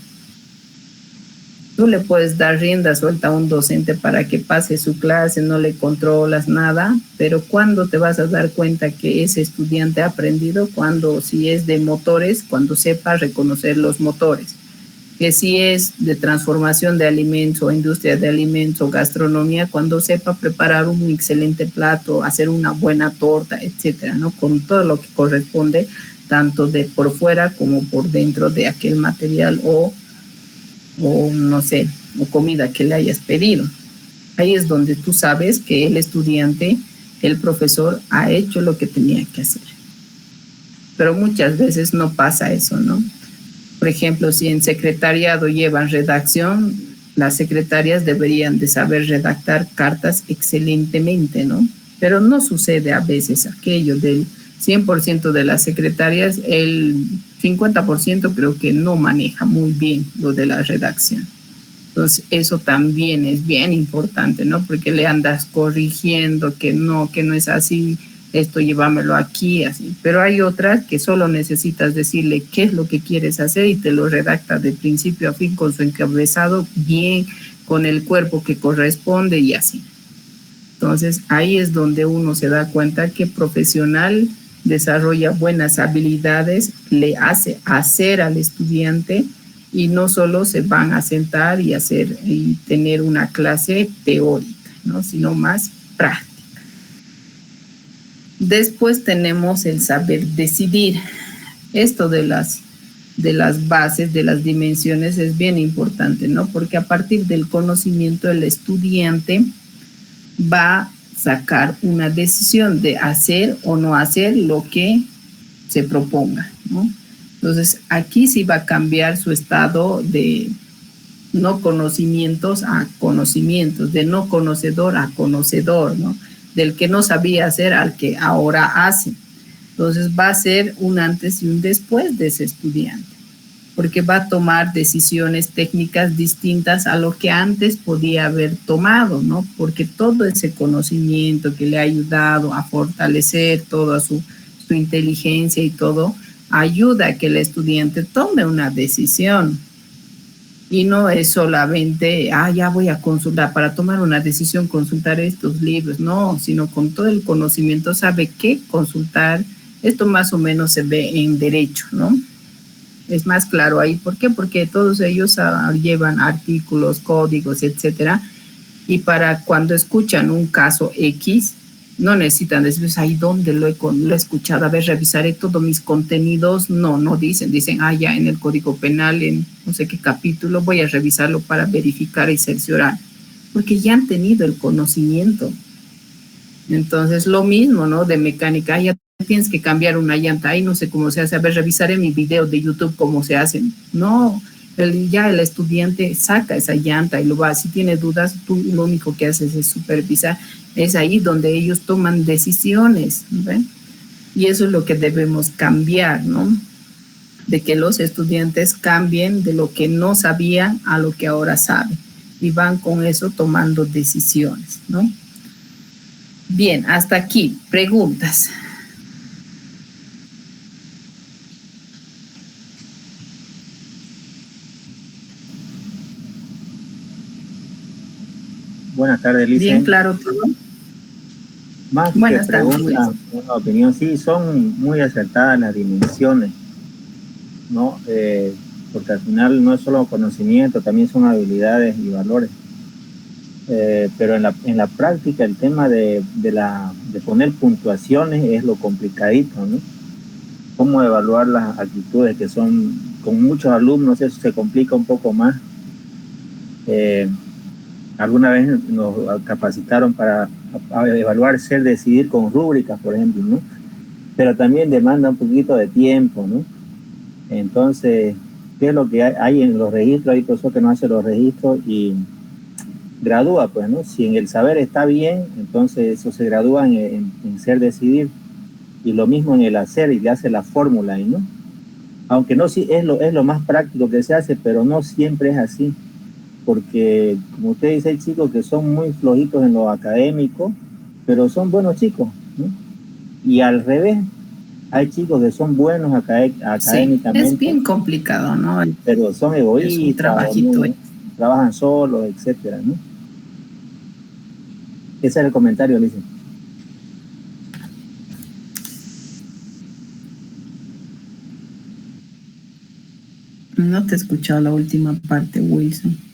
Tú le puedes dar rienda suelta a un docente para que pase su clase, no le controlas nada, pero ¿cuándo te vas a dar cuenta que ese estudiante ha aprendido? Cuando, si es de motores, cuando sepa reconocer los motores. Que si es de transformación de alimentos o industria de alimentos o gastronomía, cuando sepa preparar un excelente plato, hacer una buena torta, etcétera, ¿no? Con todo lo que corresponde, tanto de por fuera como por dentro de aquel material o no sé, o comida que le hayas pedido. Ahí es donde tú sabes que el estudiante, el profesor, ha hecho lo que tenía que hacer. Pero muchas veces no pasa eso, ¿no? Por ejemplo, si en secretariado llevan redacción, las secretarias deberían de saber redactar cartas excelentemente, ¿no? Pero no sucede a veces aquello. Del 100% de las secretarias, el 50% creo que no maneja muy bien lo de la redacción. Entonces, eso también es bien importante, ¿no? Porque le andas corrigiendo que no es así, esto llévamelo aquí, así. Pero hay otras que solo necesitas decirle qué es lo que quieres hacer y te lo redacta de principio a fin con su encabezado bien, con el cuerpo que corresponde y así. Entonces, ahí es donde uno se da cuenta que profesional desarrolla buenas habilidades, le hace hacer al estudiante y no solo se van a sentar y hacer y tener una clase teórica, ¿no? Sino más práctica. Después tenemos el saber decidir. Esto de las bases, de las dimensiones es bien importante, ¿no? Porque a partir del conocimiento el estudiante va a sacar una decisión de hacer o no hacer lo que se proponga, ¿no? Entonces, aquí sí va a cambiar su estado de no conocimientos a conocimientos, de no conocedor a conocedor, ¿no? Del que no sabía hacer al que ahora hace. Entonces, va a ser un antes y un después de ese estudiante, porque va a tomar decisiones técnicas distintas a lo que antes podía haber tomado, ¿no? Porque todo ese conocimiento que le ha ayudado a fortalecer toda su inteligencia y todo, ayuda a que el estudiante tome una decisión. Y no es solamente, ya voy a consultar, para tomar una decisión, consultar estos libros, no, sino con todo el conocimiento sabe qué consultar. Esto más o menos se ve en derecho, ¿no? Es más claro ahí. ¿Por qué? Porque todos ellos llevan artículos, códigos, etcétera. Y para cuando escuchan un caso X, no necesitan decir, ahí dónde lo he escuchado, a ver, revisaré todos mis contenidos. No dicen, ya en el Código Penal, en no sé qué capítulo, voy a revisarlo para verificar y cerciorar, porque ya han tenido el conocimiento. Entonces, lo mismo, ¿no? De mecánica, ya tienes que cambiar una llanta, ahí no sé cómo se hace, a ver, revisaré mi video de YouTube cómo se hacen. No, ya el estudiante saca esa llanta y lo va, si tiene dudas, tú lo único que haces es supervisar. Es ahí donde ellos toman decisiones, ¿ven? Y eso es lo que debemos cambiar, ¿no? De que los estudiantes cambien de lo que no sabían a lo que ahora saben y van con eso tomando decisiones, ¿no? Bien, hasta aquí, preguntas. Buenas tardes, Lice. Bien claro todo. Más Buenas que tardes, pregunta, una opinión, sí, son muy acertadas las dimensiones, ¿no? Porque al final no es solo conocimiento, también son habilidades y valores. Pero en la práctica el tema de poner puntuaciones es lo complicadito, ¿no? Cómo evaluar las actitudes que son, con muchos alumnos eso se complica un poco más. Alguna vez nos capacitaron para evaluar ser decidir con rúbricas, por ejemplo, ¿no? Pero también demanda un poquito de tiempo, ¿no? Entonces, ¿qué es lo que hay en los registros? Hay profesor que no hace los registros y gradúa, pues, ¿no? Si en el saber está bien, entonces eso se gradúa en ser decidir. Y lo mismo en el hacer, y le hace la fórmula ahí, ¿no? Aunque no, sí, es lo más práctico que se hace, pero no siempre es así. Porque, como usted dice, hay chicos que son muy flojitos en lo académico, pero son buenos chicos, ¿no? Y al revés, hay chicos que son buenos académicamente. Sí, es bien complicado, ¿no? Pero son egoístas, es un trabajito, ¿no? Trabajan solos, etcétera, ¿no? Ese es el comentario, Lice. No te he escuchado la última parte, Wilson.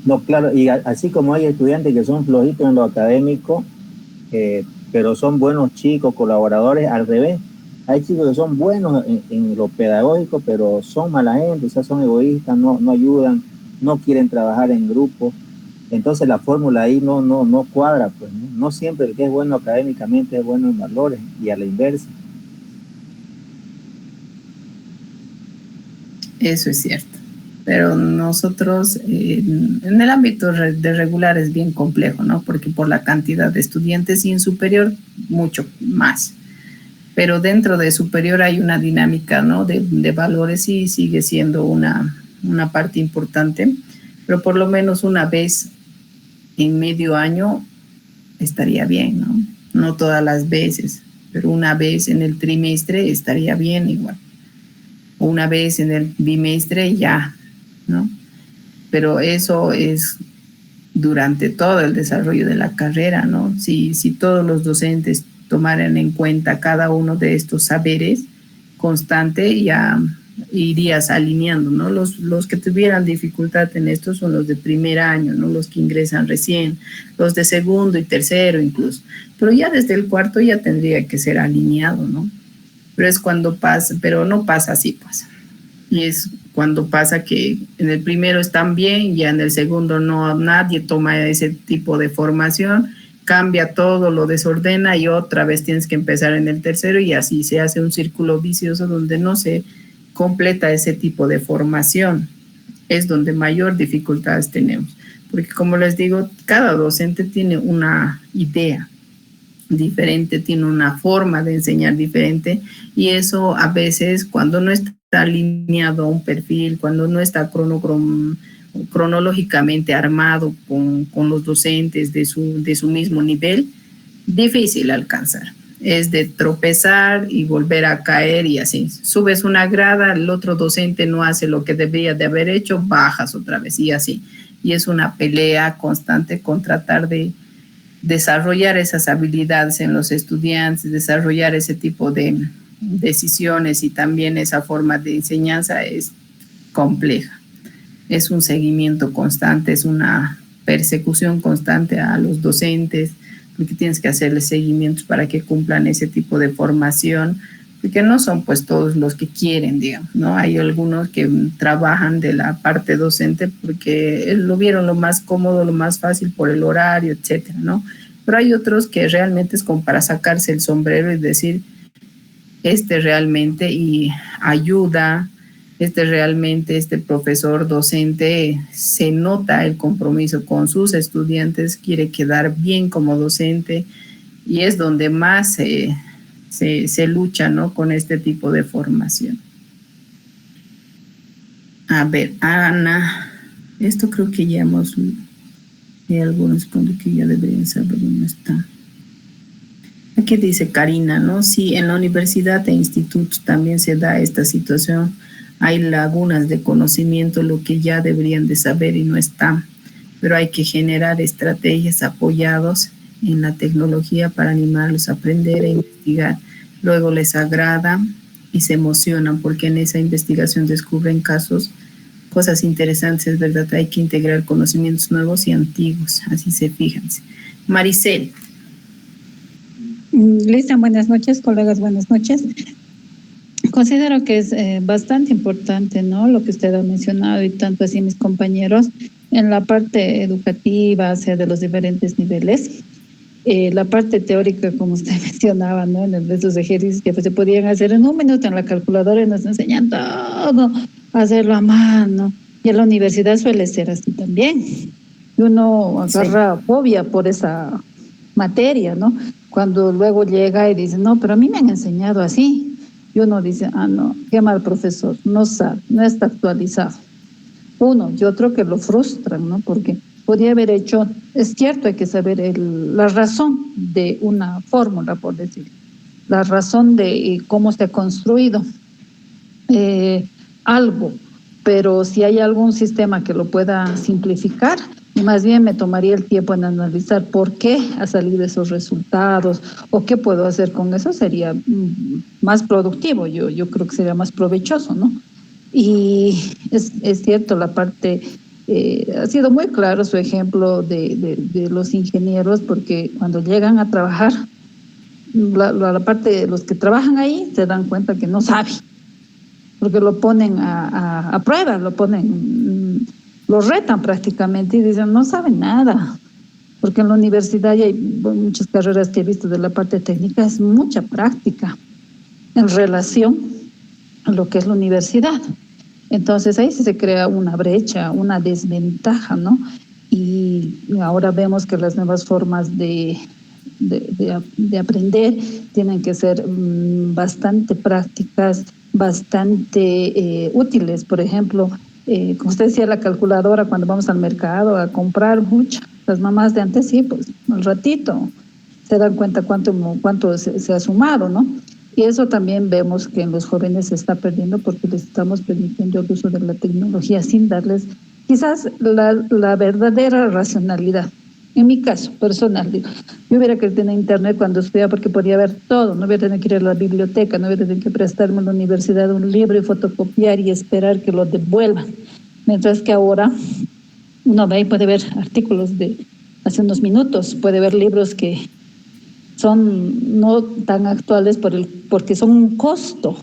No, claro, y así como hay estudiantes que son flojitos en lo académico, pero son buenos chicos, colaboradores, al revés. Hay chicos que son buenos en lo pedagógico, pero son mala gente, o sea, son egoístas, no ayudan, no quieren trabajar en grupo. Entonces la fórmula ahí no cuadra, pues, ¿no? No siempre el que es bueno académicamente es bueno en valores, y a la inversa. Eso es cierto. Pero nosotros, en el ámbito de regular es bien complejo, ¿no? Porque por la cantidad de estudiantes y en superior, mucho más. Pero dentro de superior hay una dinámica, ¿no? De valores y sigue siendo una parte importante. Pero por lo menos una vez en medio año estaría bien, ¿no? No todas las veces, pero una vez en el trimestre estaría bien igual. O una vez en el bimestre ya, ¿no? Pero eso es durante todo el desarrollo de la carrera, ¿no? Si todos los docentes tomaran en cuenta cada uno de estos saberes constante, ya irías alineando, ¿no? Los que tuvieran dificultad en esto son los de primer año, ¿no? Los que ingresan recién, los de segundo y tercero incluso. Pero ya desde el cuarto ya tendría que ser alineado, ¿no? Pero es cuando pasa, pero no pasa así, pues. Y es cuando pasa que en el primero están bien, ya en el segundo no, nadie toma ese tipo de formación, cambia todo, lo desordena y otra vez tienes que empezar en el tercero y así se hace un círculo vicioso donde no se completa ese tipo de formación. Es donde mayor dificultades tenemos. Porque como les digo, cada docente tiene una idea diferente, tiene una forma de enseñar diferente y eso a veces cuando no está alineado a un perfil, cuando no está cronológicamente armado con los docentes de su mismo nivel, difícil alcanzar. Es de tropezar y volver a caer y así. Subes una grada, el otro docente no hace lo que debería de haber hecho, bajas otra vez y así. Y es una pelea constante con tratar de desarrollar esas habilidades en los estudiantes, desarrollar ese tipo de decisiones y también esa forma de enseñanza es compleja. Es un seguimiento constante, es una persecución constante a los docentes, porque tienes que hacerles seguimientos para que cumplan ese tipo de formación, porque no son pues todos los que quieren, digamos, ¿no? Hay algunos que trabajan de la parte docente porque lo vieron lo más cómodo, lo más fácil por el horario, etcétera, ¿no? Pero hay otros que realmente es como para sacarse el sombrero y decir, realmente y ayuda, realmente este profesor docente se nota el compromiso con sus estudiantes, quiere quedar bien como docente y es donde más se lucha, ¿no? Con este tipo de formación. A ver, Ana, esto creo que ya hemos, hay algunos puntos que ya deberían saber dónde está. Aquí dice Karina, ¿no? Sí, en la universidad e institutos también se da esta situación. Hay lagunas de conocimiento, lo que ya deberían de saber y no está. Pero hay que generar estrategias apoyados en la tecnología para animarlos a aprender e investigar. Luego les agrada y se emocionan porque en esa investigación descubren cosas interesantes, es verdad. Hay que integrar conocimientos nuevos y antiguos, así se fijan. Maricel. Lisa, buenas noches, colegas, buenas noches. Considero que es bastante importante, ¿no? Lo que usted ha mencionado y tanto así mis compañeros en la parte educativa, o sea, de los diferentes niveles. La parte teórica, como usted mencionaba, ¿no? En esos ejercicios que pues, se podían hacer en un minuto en la calculadora y nos enseñan todo, hacerlo a mano. Y en la universidad suele ser así también. Y uno agarra fobia por esa materia, ¿no? Cuando luego llega y dice, no, pero a mí me han enseñado así. Y uno dice, no, qué mal profesor, no sabe, no está actualizado. Uno y otro que lo frustran, ¿no? Porque podría haber hecho, es cierto, hay que saber la razón de una fórmula, por decir, la razón de cómo se ha construido algo, pero si hay algún sistema que lo pueda simplificar, más bien me tomaría el tiempo en analizar por qué ha salido esos resultados o qué puedo hacer con eso, sería más productivo, yo creo que sería más provechoso, ¿no? Y es cierto, la parte, ha sido muy claro su ejemplo de los ingenieros, porque cuando llegan a trabajar, la parte de los que trabajan ahí se dan cuenta que no saben, porque lo ponen a prueba, lo retan prácticamente y dicen, no saben nada, porque en la universidad y hay muchas carreras que he visto de la parte técnica, es mucha práctica en relación a lo que es la universidad. Entonces ahí se crea una brecha, una desventaja, ¿no? Y ahora vemos que las nuevas formas de aprender tienen que ser bastante prácticas, bastante útiles. Por ejemplo, como usted decía, la calculadora cuando vamos al mercado a comprar, las mamás de antes sí, pues al ratito se dan cuenta cuánto se ha sumado, ¿no? Y eso también vemos que en los jóvenes se está perdiendo porque les estamos permitiendo el uso de la tecnología sin darles quizás la verdadera racionalidad. En mi caso personal, digo, yo hubiera querido tener internet cuando estudiaba porque podía ver todo, no hubiera tenido que ir a la biblioteca, no hubiera tenido que prestarme a la universidad un libro y fotocopiar y esperar que lo devuelvan. Mientras que ahora uno ve y puede ver artículos de hace unos minutos, puede ver libros que son no tan actuales porque son un costo,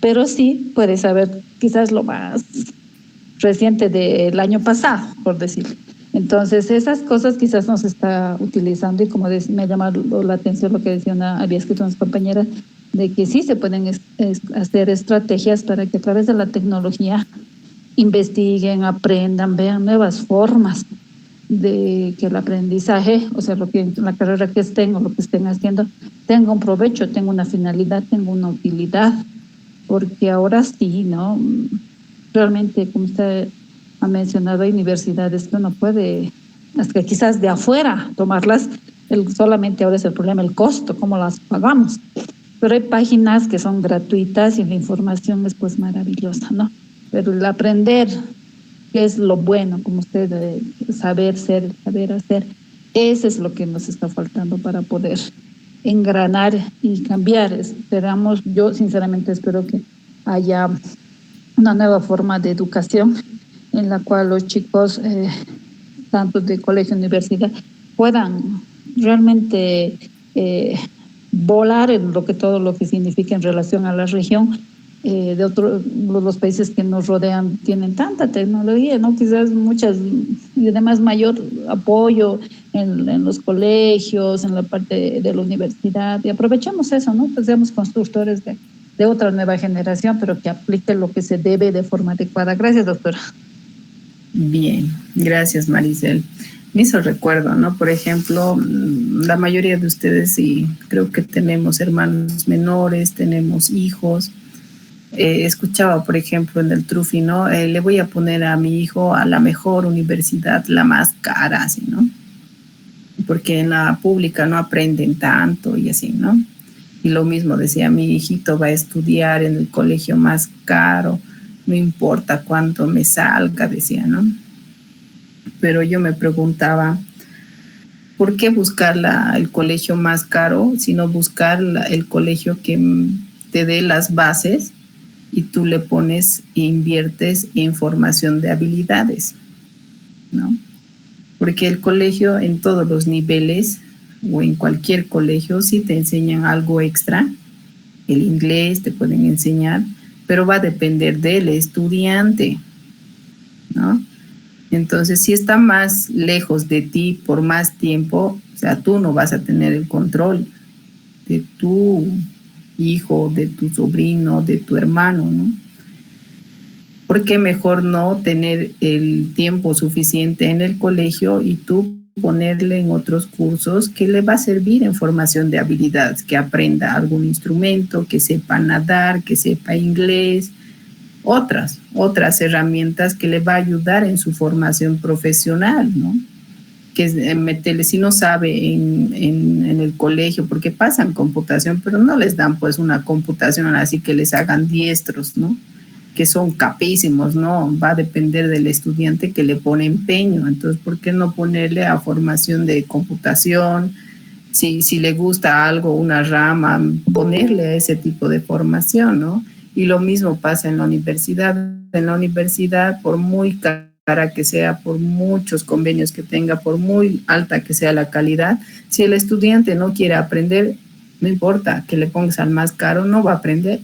pero sí puede saber quizás lo más reciente del año pasado, por decirlo. Entonces, esas cosas quizás no se está utilizando y como me ha llamado la atención lo que había escrito unas compañeras, de que sí se pueden hacer estrategias para que a través de la tecnología investiguen, aprendan, vean nuevas formas de que el aprendizaje, o sea, la carrera que estén o lo que estén haciendo, tenga un provecho, tenga una finalidad, tenga una utilidad, porque ahora sí, ¿no? Realmente, como usted ha mencionado, hay universidades que uno puede, hasta quizás de afuera, tomarlas, solamente ahora es el problema, el costo, cómo las pagamos. Pero hay páginas que son gratuitas y la información es pues maravillosa, ¿no? Pero el aprender qué es lo bueno, como usted, saber ser, saber hacer, eso es lo que nos está faltando para poder engranar y cambiar. Esperamos, yo sinceramente espero que haya una nueva forma de educación en la cual los chicos, tanto de colegio, universidad, puedan realmente volar en todo lo que significa en relación a la región. Los países que nos rodean tienen tanta tecnología, ¿no? Quizás muchas, y además mayor apoyo en los colegios, en la parte de la universidad, y aprovechamos eso, ¿no? Pues seamos constructores de otra nueva generación, pero que aplique lo que se debe de forma adecuada. Gracias, doctora. Bien, gracias, Maricel. Me hizo recuerdo, ¿no? Por ejemplo, la mayoría de ustedes, y creo que tenemos hermanos menores, tenemos hijos. Escuchaba, por ejemplo, en el Trufi, ¿no? Le voy a poner a mi hijo a la mejor universidad, la más cara, así, ¿no? Porque en la pública no aprenden tanto y así, ¿no? Y lo mismo decía, mi hijito va a estudiar en el colegio más caro, no importa cuánto me salga, decía, ¿no? Pero yo me preguntaba, ¿por qué buscar el colegio más caro, sino buscar el colegio que te dé las bases y tú le pones e inviertes en formación de habilidades, ¿no? Porque el colegio en todos los niveles o en cualquier colegio sí te enseñan algo extra, el inglés te pueden enseñar, pero va a depender del estudiante, ¿no? Entonces, si está más lejos de ti por más tiempo, o sea, tú no vas a tener el control de tu hijo, de tu sobrino, de tu hermano, ¿no? ¿Por qué mejor no tener el tiempo suficiente en el colegio y tú ponerle en otros cursos que le va a servir en formación de habilidades, que aprenda algún instrumento, que sepa nadar, que sepa inglés, otras herramientas que le va a ayudar en su formación profesional, ¿no? Que meterle, si no sabe en el colegio, porque pasan computación, pero no les dan pues una computación así que les hagan diestros, ¿no? Que son capísimos, ¿no? Va a depender del estudiante que le pone empeño. Entonces, ¿por qué no ponerle a formación de computación? Si le gusta algo, una rama, ponerle a ese tipo de formación, ¿no? Y lo mismo pasa en la universidad. En la universidad, por muy cara que sea, por muchos convenios que tenga, por muy alta que sea la calidad, si el estudiante no quiere aprender, no importa que le pongas al más caro, no va a aprender.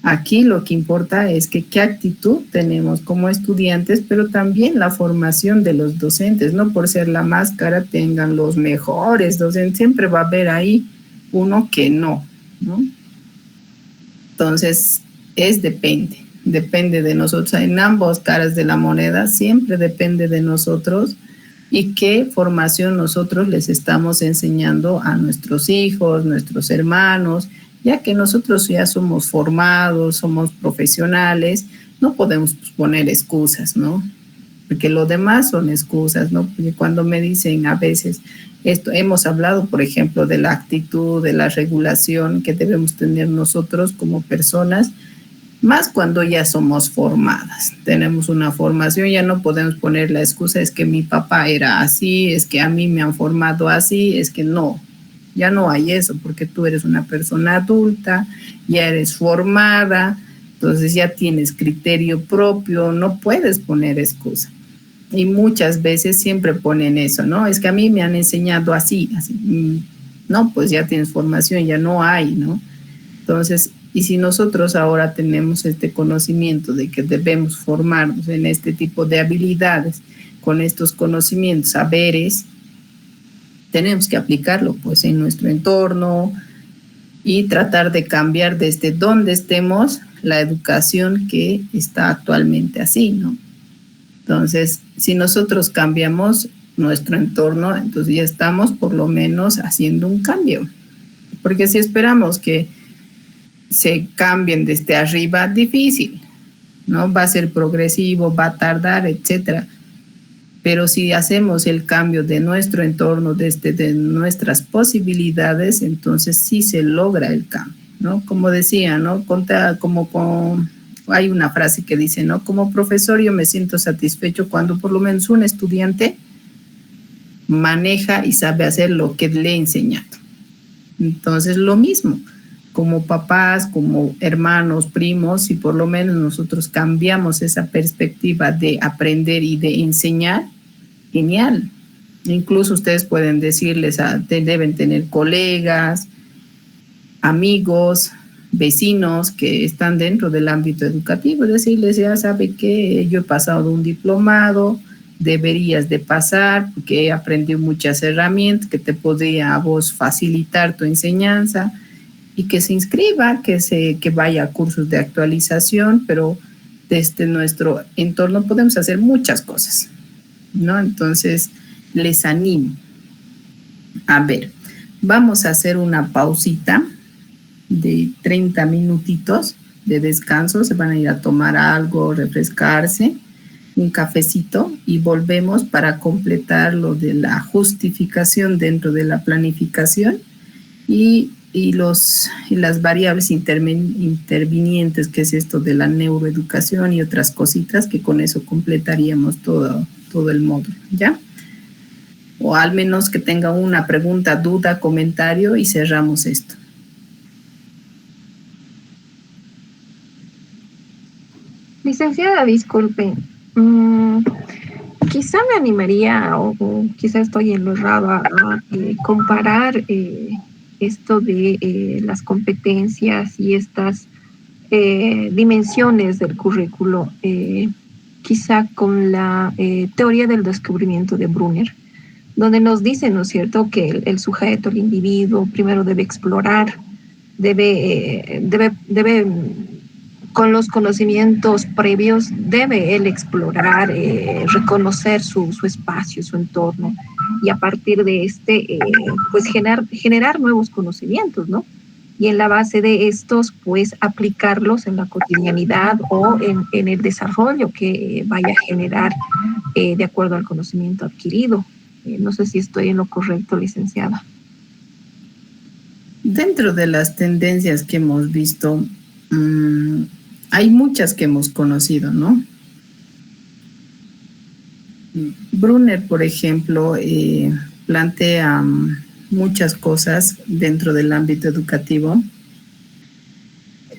Aquí lo que importa es que qué actitud tenemos como estudiantes, pero también la formación de los docentes. No por ser la más cara tengan los mejores docentes, siempre va a haber ahí uno que no, ¿no? Entonces, depende de nosotros. En ambas caras de la moneda siempre depende de nosotros y qué formación nosotros les estamos enseñando a nuestros hijos, nuestros hermanos, ya que nosotros ya somos formados, somos profesionales, no podemos poner excusas, ¿no? Porque lo demás son excusas, ¿no? Porque cuando me dicen a veces, hemos hablado, por ejemplo, de la actitud, de la regulación que debemos tener nosotros como personas, Más cuando ya somos formadas, tenemos una formación, ya no podemos poner la excusa, es que mi papá era así, es que a mí me han formado así, es que no, ya no hay eso, porque tú eres una persona adulta, ya eres formada, entonces ya tienes criterio propio, no puedes poner excusa. Y muchas veces siempre ponen eso, ¿no? Es que a mí me han enseñado así, así. No, pues ya tienes formación, ya no hay, ¿no? Entonces, y si nosotros ahora tenemos este conocimiento de que debemos formarnos en este tipo de habilidades, con estos conocimientos, saberes, tenemos que aplicarlo pues en nuestro entorno y tratar de cambiar desde donde estemos la educación que está actualmente así, ¿no? Entonces, si nosotros cambiamos nuestro entorno, entonces ya estamos por lo menos haciendo un cambio. Porque si esperamos que se cambien desde arriba, difícil, ¿no? Va a ser progresivo, va a tardar, etcétera. Pero si hacemos el cambio de nuestro entorno, de nuestras posibilidades, entonces sí se logra el cambio, ¿no? Como decía, ¿no? Hay una frase que dice, ¿no? Como profesor yo me siento satisfecho cuando por lo menos un estudiante maneja y sabe hacer lo que le he enseñado. Entonces, lo mismo, como papás, como hermanos, primos, si por lo menos nosotros cambiamos esa perspectiva de aprender y de enseñar, genial. Incluso ustedes pueden decirles, deben tener colegas, amigos, vecinos que están dentro del ámbito educativo, decirles, ya sabe que yo he pasado un diplomado, deberías de pasar porque he aprendido muchas herramientas que te podría a vos facilitar tu enseñanza y que se inscriba, que vaya a cursos de actualización, pero desde nuestro entorno podemos hacer muchas cosas, ¿no? Entonces, les animo. A ver, vamos a hacer una pausita de 30 minutitos de descanso, se van a ir a tomar algo, refrescarse, un cafecito y volvemos para completar lo de la justificación dentro de la planificación y las variables intervinientes, que es esto de la neuroeducación y otras cositas, que con eso completaríamos todo el módulo, ¿ya? O al menos que tenga una pregunta, duda, comentario y cerramos esto. Licenciada, disculpe. Quizá me animaría, o quizá estoy en lo errado, a comparar esto de las competencias y estas dimensiones del currículo, quizá con la teoría del descubrimiento de Brunner, donde nos dice, ¿no es cierto?, que el sujeto, el individuo, primero debe explorar, debe con los conocimientos previos, debe él explorar, reconocer su espacio, su entorno, y a partir de pues generar nuevos conocimientos, ¿no? Y en la base de estos, pues aplicarlos en la cotidianidad o en el desarrollo que vaya a generar de acuerdo al conocimiento adquirido. No sé si estoy en lo correcto, licenciada. Dentro de las tendencias que hemos visto, hay muchas que hemos conocido, ¿no? Brunner, por ejemplo, plantea muchas cosas dentro del ámbito educativo,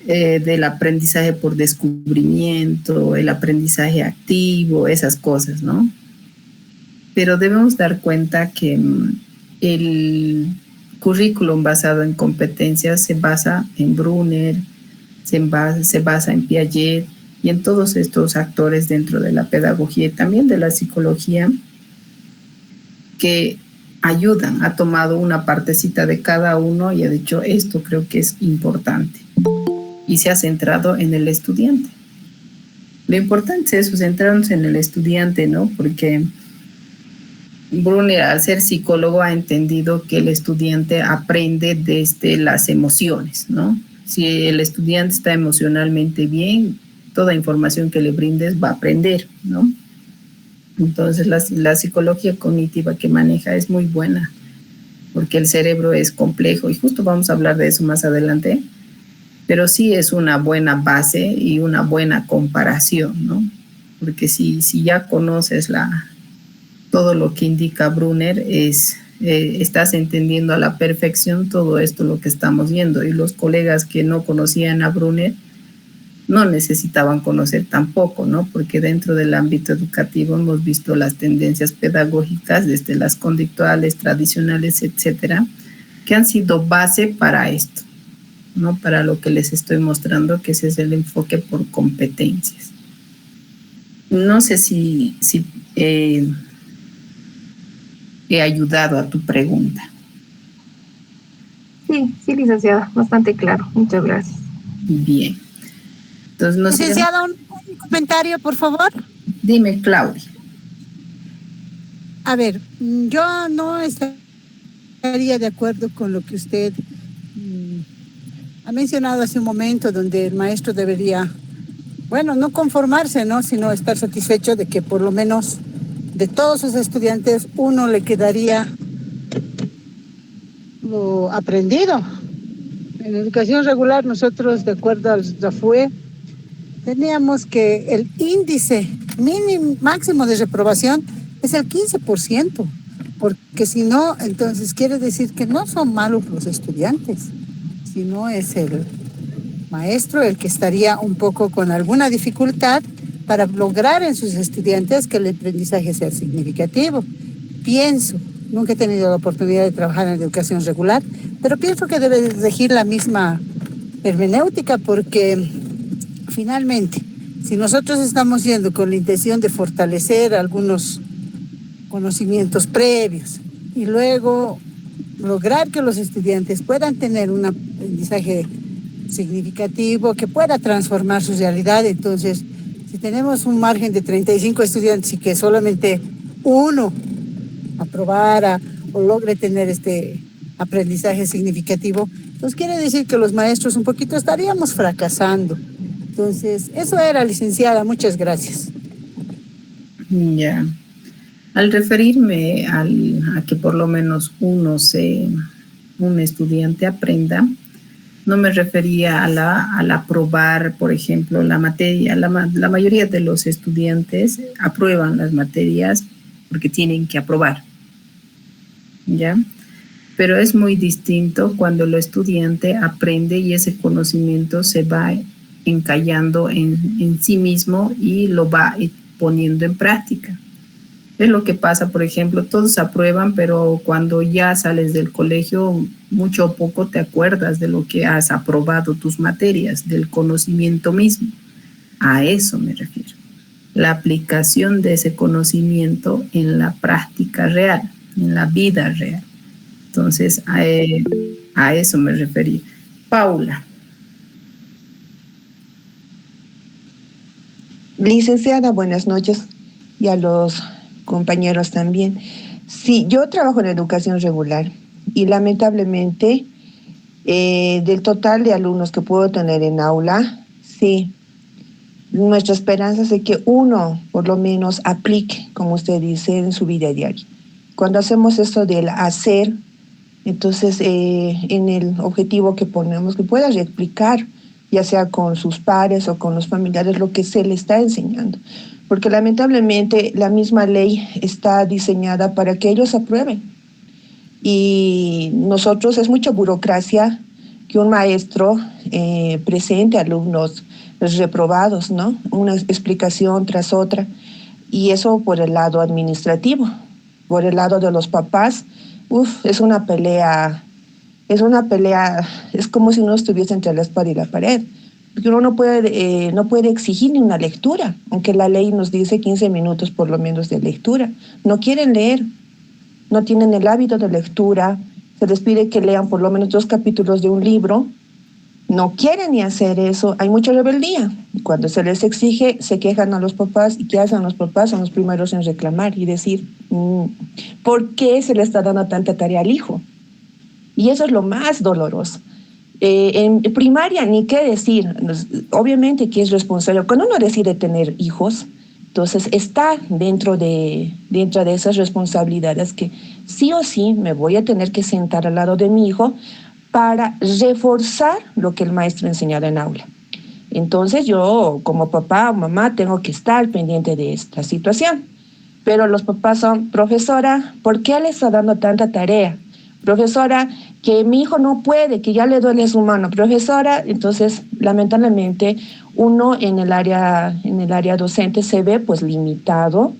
del aprendizaje por descubrimiento, el aprendizaje activo, esas cosas, ¿no? Pero debemos dar cuenta que el currículum basado en competencias se basa en Brunner, se basa en Piaget y en todos estos actores dentro de la pedagogía y también de la psicología que ayudan, ha tomado una partecita de cada uno y ha dicho esto creo que es importante y se ha centrado en el estudiante. Lo importante es eso, centrarnos en el estudiante, ¿no? Porque Brunner, al ser psicólogo, ha entendido que el estudiante aprende desde las emociones, ¿no? Si el estudiante está emocionalmente bien, toda información que le brindes va a aprender, ¿no? Entonces, la psicología cognitiva que maneja es muy buena, porque el cerebro es complejo, y justo vamos a hablar de eso más adelante, Pero sí es una buena base y una buena comparación, ¿no? Porque si ya conoces todo lo que indica Brunner, estás entendiendo a la perfección todo esto lo que estamos viendo. Y los colegas que no conocían a Brunner no necesitaban conocer tampoco, ¿no? Porque dentro del ámbito educativo hemos visto las tendencias pedagógicas, desde las conductuales, tradicionales, etcétera, que han sido base para esto, ¿no? Para lo que les estoy mostrando, que ese es el enfoque por competencias. No sé si he ayudado a tu pregunta. Sí, licenciada, bastante claro. Muchas gracias. Bien. Entonces, no sé. Licenciada, un comentario, por favor. Dime, Claudia. A ver, yo no estaría de acuerdo con lo que usted ha mencionado hace un momento, donde el maestro debería, bueno, no conformarse, ¿no? Sino estar satisfecho de que por lo menos de todos sus estudiantes uno le quedaría lo aprendido. En educación regular nosotros, de acuerdo al RAFUE, teníamos que el índice máximo de reprobación es el 15%, porque si no, entonces quiere decir que no son malos los estudiantes, sino es el maestro el que estaría un poco con alguna dificultad para lograr en sus estudiantes que el aprendizaje sea significativo. Pienso, nunca he tenido la oportunidad de trabajar en educación regular, pero pienso que debe regir la misma hermenéutica, porque finalmente, si nosotros estamos yendo con la intención de fortalecer algunos conocimientos previos y luego lograr que los estudiantes puedan tener un aprendizaje significativo, que pueda transformar su realidad, entonces, si tenemos un margen de 35 estudiantes y que solamente uno aprobara o logre tener este aprendizaje significativo, pues quiere decir que los maestros un poquito estaríamos fracasando. Entonces, eso era, licenciada. Muchas gracias. Ya. Al referirme a que por lo menos un estudiante aprenda, no me refería al aprobar, por ejemplo, la materia. La mayoría de los estudiantes aprueban las materias porque tienen que aprobar, ¿ya? Pero es muy distinto cuando el estudiante aprende y ese conocimiento se va encallando en sí mismo y lo va poniendo en práctica. Es lo que pasa, por ejemplo, todos aprueban, pero cuando ya sales del colegio, mucho o poco te acuerdas de lo que has aprobado, tus materias, del conocimiento mismo. A eso me refiero. La aplicación de ese conocimiento en la práctica real, en la vida real. Entonces, a eso me referí. Paula. Licenciada, buenas noches, y a los compañeros también. Sí, yo trabajo en educación regular y lamentablemente del total de alumnos que puedo tener en aula, sí, nuestra esperanza es de que uno por lo menos aplique, como usted dice, en su vida diaria. Cuando hacemos esto del hacer, entonces en el objetivo que ponemos, que pueda replicar, ya sea con sus pares o con los familiares, lo que se le está enseñando. Porque lamentablemente la misma ley está diseñada para que ellos aprueben. Y nosotros, es mucha burocracia que un maestro presente a alumnos reprobados, ¿no? Una explicación tras otra. Y eso por el lado administrativo. Por el lado de los papás, es una pelea, es como si uno estuviese entre la espada y la pared. Porque uno no puede exigir ni una lectura, aunque la ley nos dice 15 minutos por lo menos de lectura. No quieren leer, no tienen el hábito de lectura, se les pide que lean por lo menos 2 capítulos de un libro, no quieren ni hacer eso, hay mucha rebeldía. Cuando se les exige, se quejan a los papás, y ¿qué hacen los papás? Son los primeros en reclamar y decir, ¿por qué se le está dando tanta tarea al hijo? Y eso es lo más doloroso. En primaria, ni qué decir, obviamente que es responsable. Cuando uno decide tener hijos, entonces está dentro de esas responsabilidades que sí o sí me voy a tener que sentar al lado de mi hijo para reforzar lo que el maestro enseñaba en aula. Entonces yo, como papá o mamá, tengo que estar pendiente de esta situación. Pero los papás son: profesora, ¿por qué le está dando tanta tarea? Profesora, que mi hijo no puede, que ya le duele su mano. Profesora, entonces lamentablemente uno en el área docente se ve pues limitado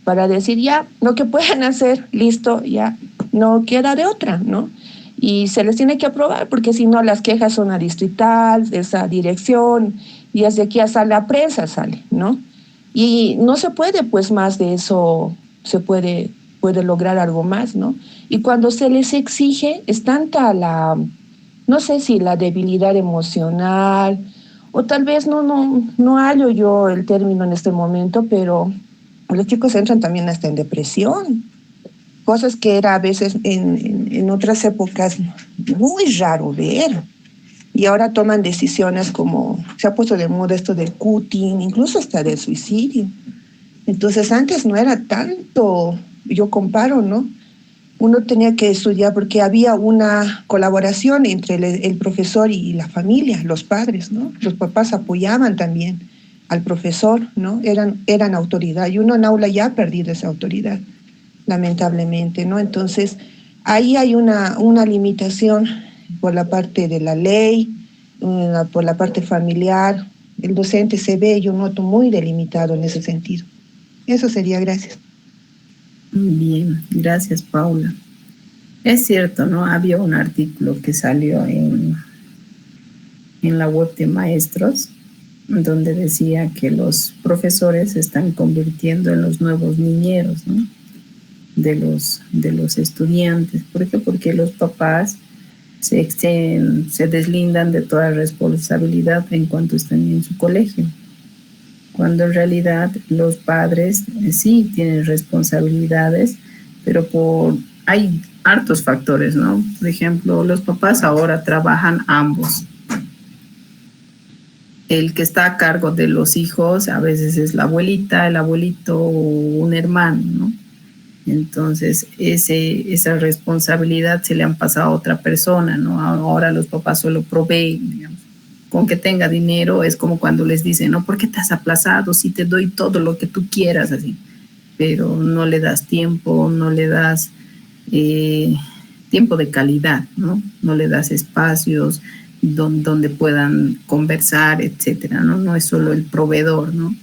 para decir ya, lo que pueden hacer, listo, ya no queda de otra, ¿no? Y se les tiene que aprobar, porque si no las quejas son a distrital, esa dirección, y desde aquí hasta la prensa sale, ¿no? Y no se puede, pues más de eso, se puede lograr algo más, ¿no? Y cuando se les exige, es tanta no sé si la debilidad emocional, o tal vez no hallo yo el término en este momento, pero los chicos entran también hasta en depresión, cosas que era a veces en otras épocas muy raro ver. Y ahora toman decisiones como, se ha puesto de moda esto del cutting, incluso hasta del suicidio. Entonces antes no era tanto, yo comparo, ¿no? Uno tenía que estudiar porque había una colaboración entre el profesor y la familia, los padres, ¿no? Los papás apoyaban también al profesor, ¿no? Eran autoridad, y uno en aula ya ha perdido esa autoridad, lamentablemente, ¿no? Entonces, ahí hay una limitación por la parte de la ley, por la parte familiar. El docente se ve, yo noto, muy delimitado en ese sentido. Eso sería, gracias. Bien, gracias, Paula. Es cierto, ¿no? Había un artículo que salió en la web de maestros, donde decía que los profesores se están convirtiendo en los nuevos niñeros, ¿no? de los estudiantes. ¿Por qué? Porque los papás se deslindan de toda responsabilidad en cuanto están en su colegio, cuando en realidad los padres sí tienen responsabilidades, pero hay hartos factores, ¿no? Por ejemplo, los papás ahora trabajan ambos. El que está a cargo de los hijos a veces es la abuelita, el abuelito o un hermano, ¿no? Entonces, esa responsabilidad se le han pasado a otra persona, ¿no? Ahora los papás solo proveen, digamos. Con que tenga dinero es como cuando les dicen, no, ¿por qué te has aplazado? Si te doy todo lo que tú quieras, así. Pero no le das tiempo, no le das tiempo de calidad, ¿no? No le das espacios donde puedan conversar, etcétera, ¿no? No es solo el proveedor, ¿no?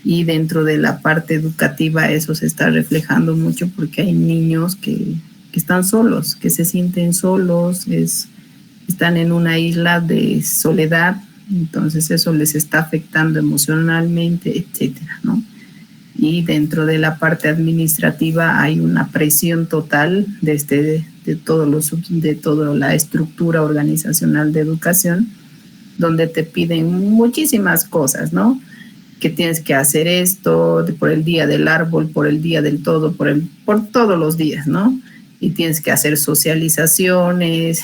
Y dentro de la parte educativa eso se está reflejando mucho, porque hay niños que están solos, que se sienten solos, están en una isla de soledad, entonces eso les está afectando emocionalmente, etcétera, ¿no? Y dentro de la parte administrativa hay una presión total de toda la estructura organizacional de educación, donde te piden muchísimas cosas, ¿no? Que tienes que hacer esto por el día del árbol, por el día del todo, por todos los días, ¿no? Y tienes que hacer socializaciones,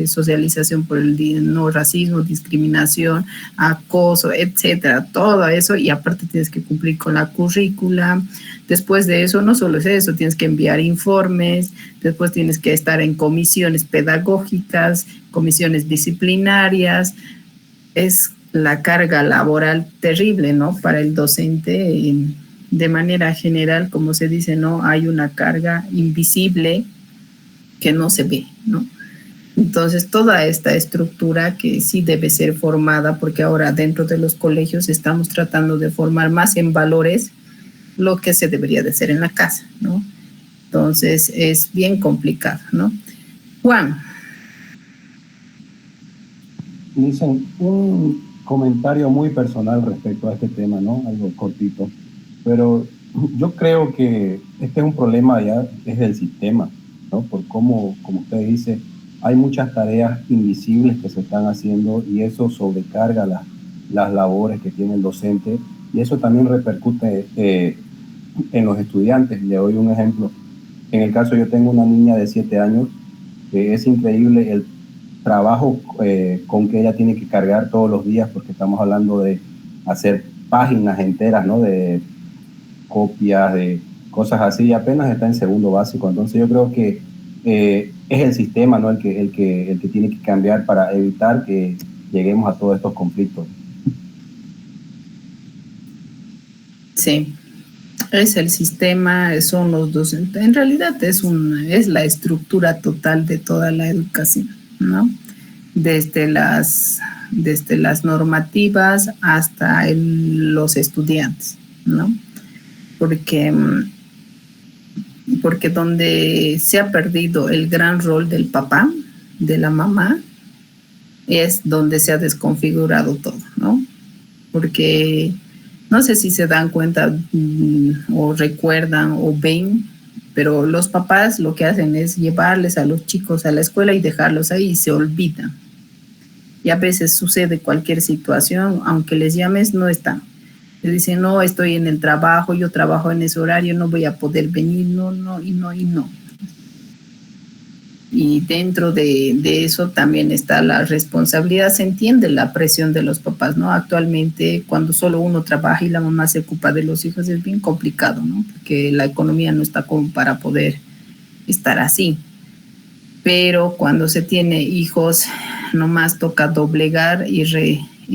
socialización por el día, no racismo, discriminación, acoso, etcétera, todo eso, y aparte tienes que cumplir con la currícula. Después de eso, no solo es eso, tienes que enviar informes, después tienes que estar en comisiones pedagógicas, comisiones disciplinarias. Es la carga laboral terrible, ¿no? Para el docente, de manera general, como se dice, ¿no? Hay una carga invisible que no se ve, ¿no? Entonces, toda esta estructura que sí debe ser formada, porque ahora dentro de los colegios estamos tratando de formar más en valores lo que se debería de hacer en la casa, ¿no? Entonces, es bien complicado, ¿no? Juan. Dicen un comentario muy personal respecto a este tema, ¿no? Algo cortito. Pero yo creo que este es un problema ya, es del sistema, ¿no? Por cómo, como usted dice, hay muchas tareas invisibles que se están haciendo y eso sobrecarga las labores que tiene el docente, y eso también repercute en los estudiantes. Le doy un ejemplo. En el caso, yo tengo una niña de 7 años que es increíble el trabajo con que ella tiene que cargar todos los días, porque estamos hablando de hacer páginas enteras, ¿no? De copias, de cosas así, y apenas está en segundo básico. Entonces yo creo que es el sistema, ¿no? el que tiene que cambiar para evitar que lleguemos a todos estos conflictos. Sí, es el sistema, son los docentes. En realidad es la estructura total de toda la educación, ¿no? Desde las normativas hasta los estudiantes, ¿no? Porque donde se ha perdido el gran rol del papá, de la mamá, es donde se ha desconfigurado todo, ¿no? Porque no sé si se dan cuenta o recuerdan o ven, pero los papás lo que hacen es llevarles a los chicos a la escuela y dejarlos ahí y se olvidan. Y a veces sucede cualquier situación, aunque les llames, no están. Les dicen, no, estoy en el trabajo, yo trabajo en ese horario, no voy a poder venir, no. Y dentro de eso también está la responsabilidad, se entiende la presión de los papás, ¿no? Actualmente, cuando solo uno trabaja y la mamá se ocupa de los hijos, es bien complicado, ¿no? Porque la economía no está como para poder estar así. Pero cuando se tiene hijos, nomás toca doblegar y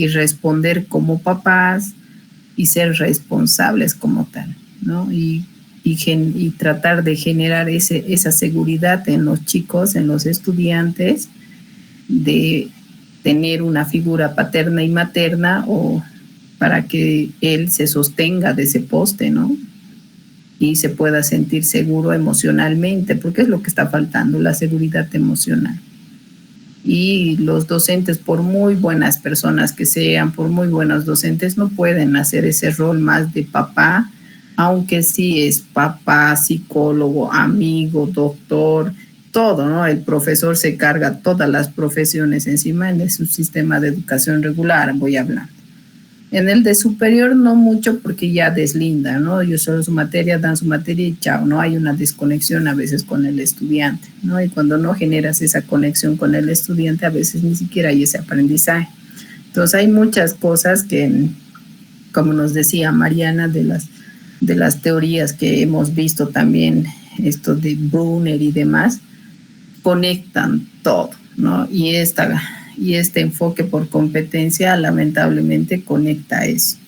responder como papás y ser responsables como tal, ¿no? Y tratar de generar esa seguridad en los chicos, en los estudiantes, de tener una figura paterna y materna o para que él se sostenga de ese poste, ¿no? Y se pueda sentir seguro emocionalmente, porque es lo que está faltando, la seguridad emocional. Y los docentes, por muy buenas personas que sean, por muy buenos docentes, no pueden hacer ese rol más de papá, aunque sí es papá, psicólogo, amigo, doctor, todo, ¿no? El profesor se carga todas las profesiones encima en su sistema de educación regular, voy a hablar. En el de superior no mucho porque ya deslinda, ¿no? Ellos solo su materia, dan su materia y chao, ¿no? Hay una desconexión a veces con el estudiante, ¿no? Y cuando no generas esa conexión con el estudiante, a veces ni siquiera hay ese aprendizaje. Entonces hay muchas cosas que, como nos decía Mariana, de las teorías que hemos visto también, esto de Brunner y demás, conectan todo, ¿no? Y este enfoque por competencia lamentablemente conecta eso,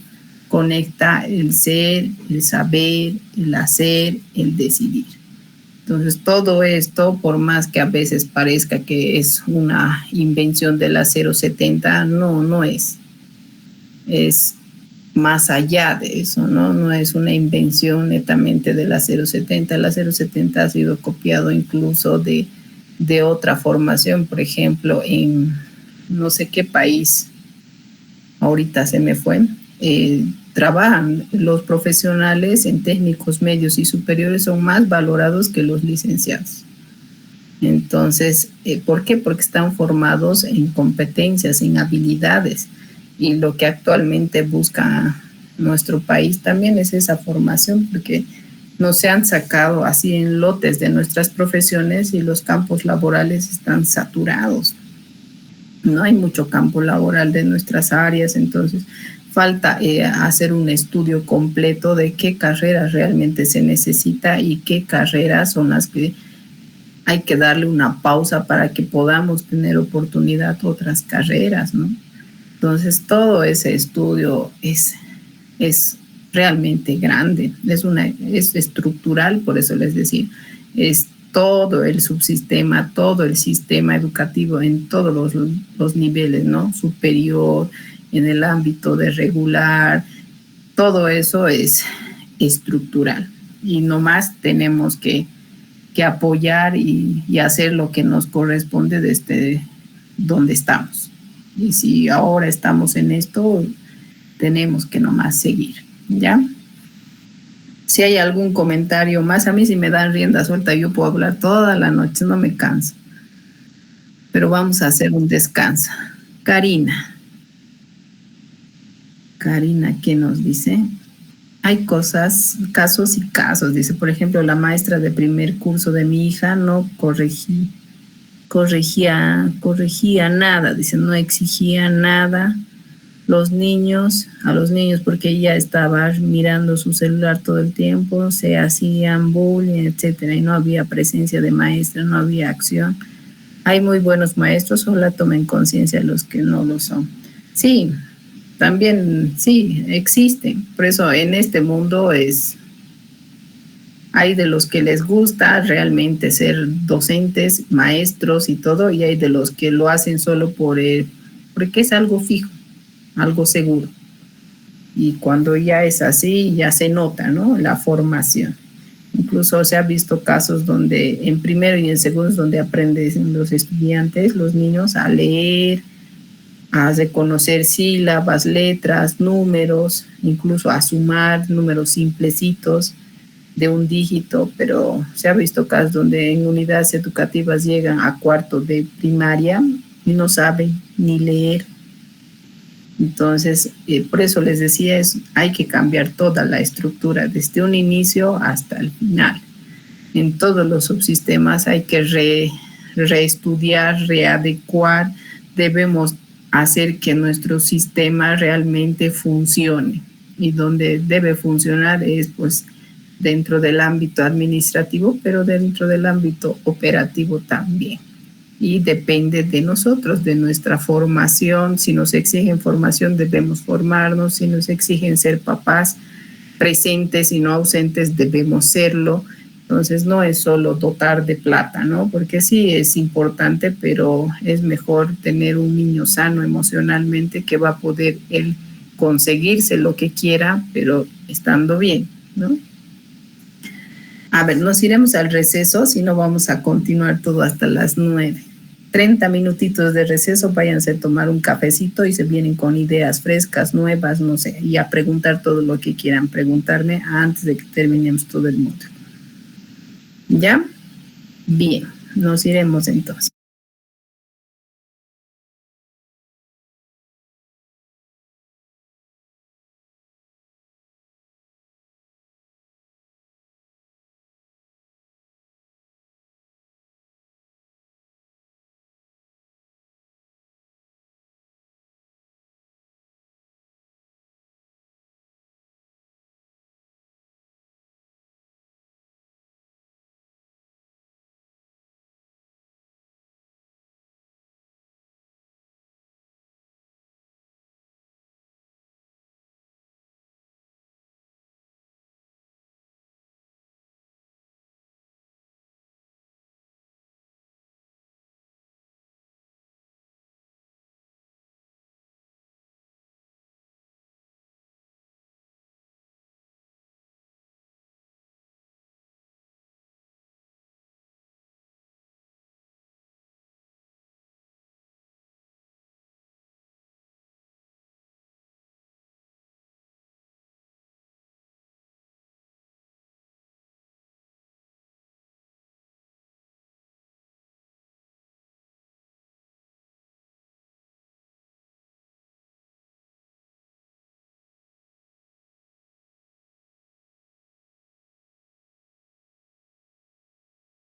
conecta el ser, el saber, el hacer, el decidir. Entonces todo esto, por más que a veces parezca que es una invención de la 070, no es más allá de eso, no es una invención netamente de la 070. La 070 ha sido copiado incluso de otra formación, por ejemplo, en no sé qué país, ahorita se me fue, trabajan los profesionales en técnicos medios y superiores, son más valorados que los licenciados. Entonces, ¿por qué? Porque están formados en competencias, en habilidades, y lo que actualmente busca nuestro país también es esa formación, porque no se han sacado así en lotes de nuestras profesiones y los campos laborales están saturados. No hay mucho campo laboral de nuestras áreas, entonces falta hacer un estudio completo de qué carreras realmente se necesita y qué carreras son las que hay que darle una pausa para que podamos tener oportunidad a otras carreras, ¿no? Entonces todo ese estudio es realmente grande, es estructural, por eso les decía, es todo el subsistema, todo el sistema educativo en todos los niveles, ¿no? Superior, en el ámbito de regular, todo eso es estructural y nomás tenemos que apoyar y hacer lo que nos corresponde desde donde estamos. Y si ahora estamos en esto, tenemos que nomás seguir, ¿ya? Si hay algún comentario más, a mí si me dan rienda suelta, yo puedo hablar toda la noche, no me canso. Pero vamos a hacer un descanso. Karina, ¿qué nos dice? Hay casos y casos. Dice, por ejemplo, la maestra de primer curso de mi hija no corregía nada. Dice, no exigía nada. a los niños, porque ella estaba mirando su celular todo el tiempo, se hacían bullying, etcétera, y no había presencia de maestra, no había acción. Hay muy buenos maestros, ojalá tomen conciencia los que no lo son. Sí, también, sí, existen. Por eso en este mundo hay de los que les gusta realmente ser docentes, maestros y todo, y hay de los que lo hacen solo porque es algo fijo, algo seguro. Y cuando ya es así, ya se nota, ¿no? La formación. Incluso se ha visto casos donde en primero y en segundo donde aprenden los estudiantes, los niños, a leer, a reconocer sílabas, letras, números, incluso a sumar números simplecitos de un dígito, pero se ha visto casos donde en unidades educativas llegan a cuarto de primaria y no saben ni leer. Entonces, por eso les decía, hay que cambiar toda la estructura, desde un inicio hasta el final. En todos los subsistemas hay que reestudiar, readecuar, debemos hacer que nuestro sistema realmente funcione. Y donde debe funcionar es pues dentro del ámbito administrativo, pero dentro del ámbito operativo también. Y depende de nosotros, de nuestra formación. Si nos exigen formación, debemos formarnos. Si nos exigen ser papás presentes y no ausentes, debemos serlo. Entonces, no es solo dotar de plata, ¿no? Porque sí es importante, pero es mejor tener un niño sano emocionalmente que va a poder él conseguirse lo que quiera, pero estando bien, ¿no? A ver, nos iremos al receso, si no vamos a continuar todo hasta las 9. 30 minutitos de receso, váyanse a tomar un cafecito y se vienen con ideas frescas, nuevas, no sé, y a preguntar todo lo que quieran preguntarme antes de que terminemos todo el módulo. ¿Ya? Bien, nos iremos entonces.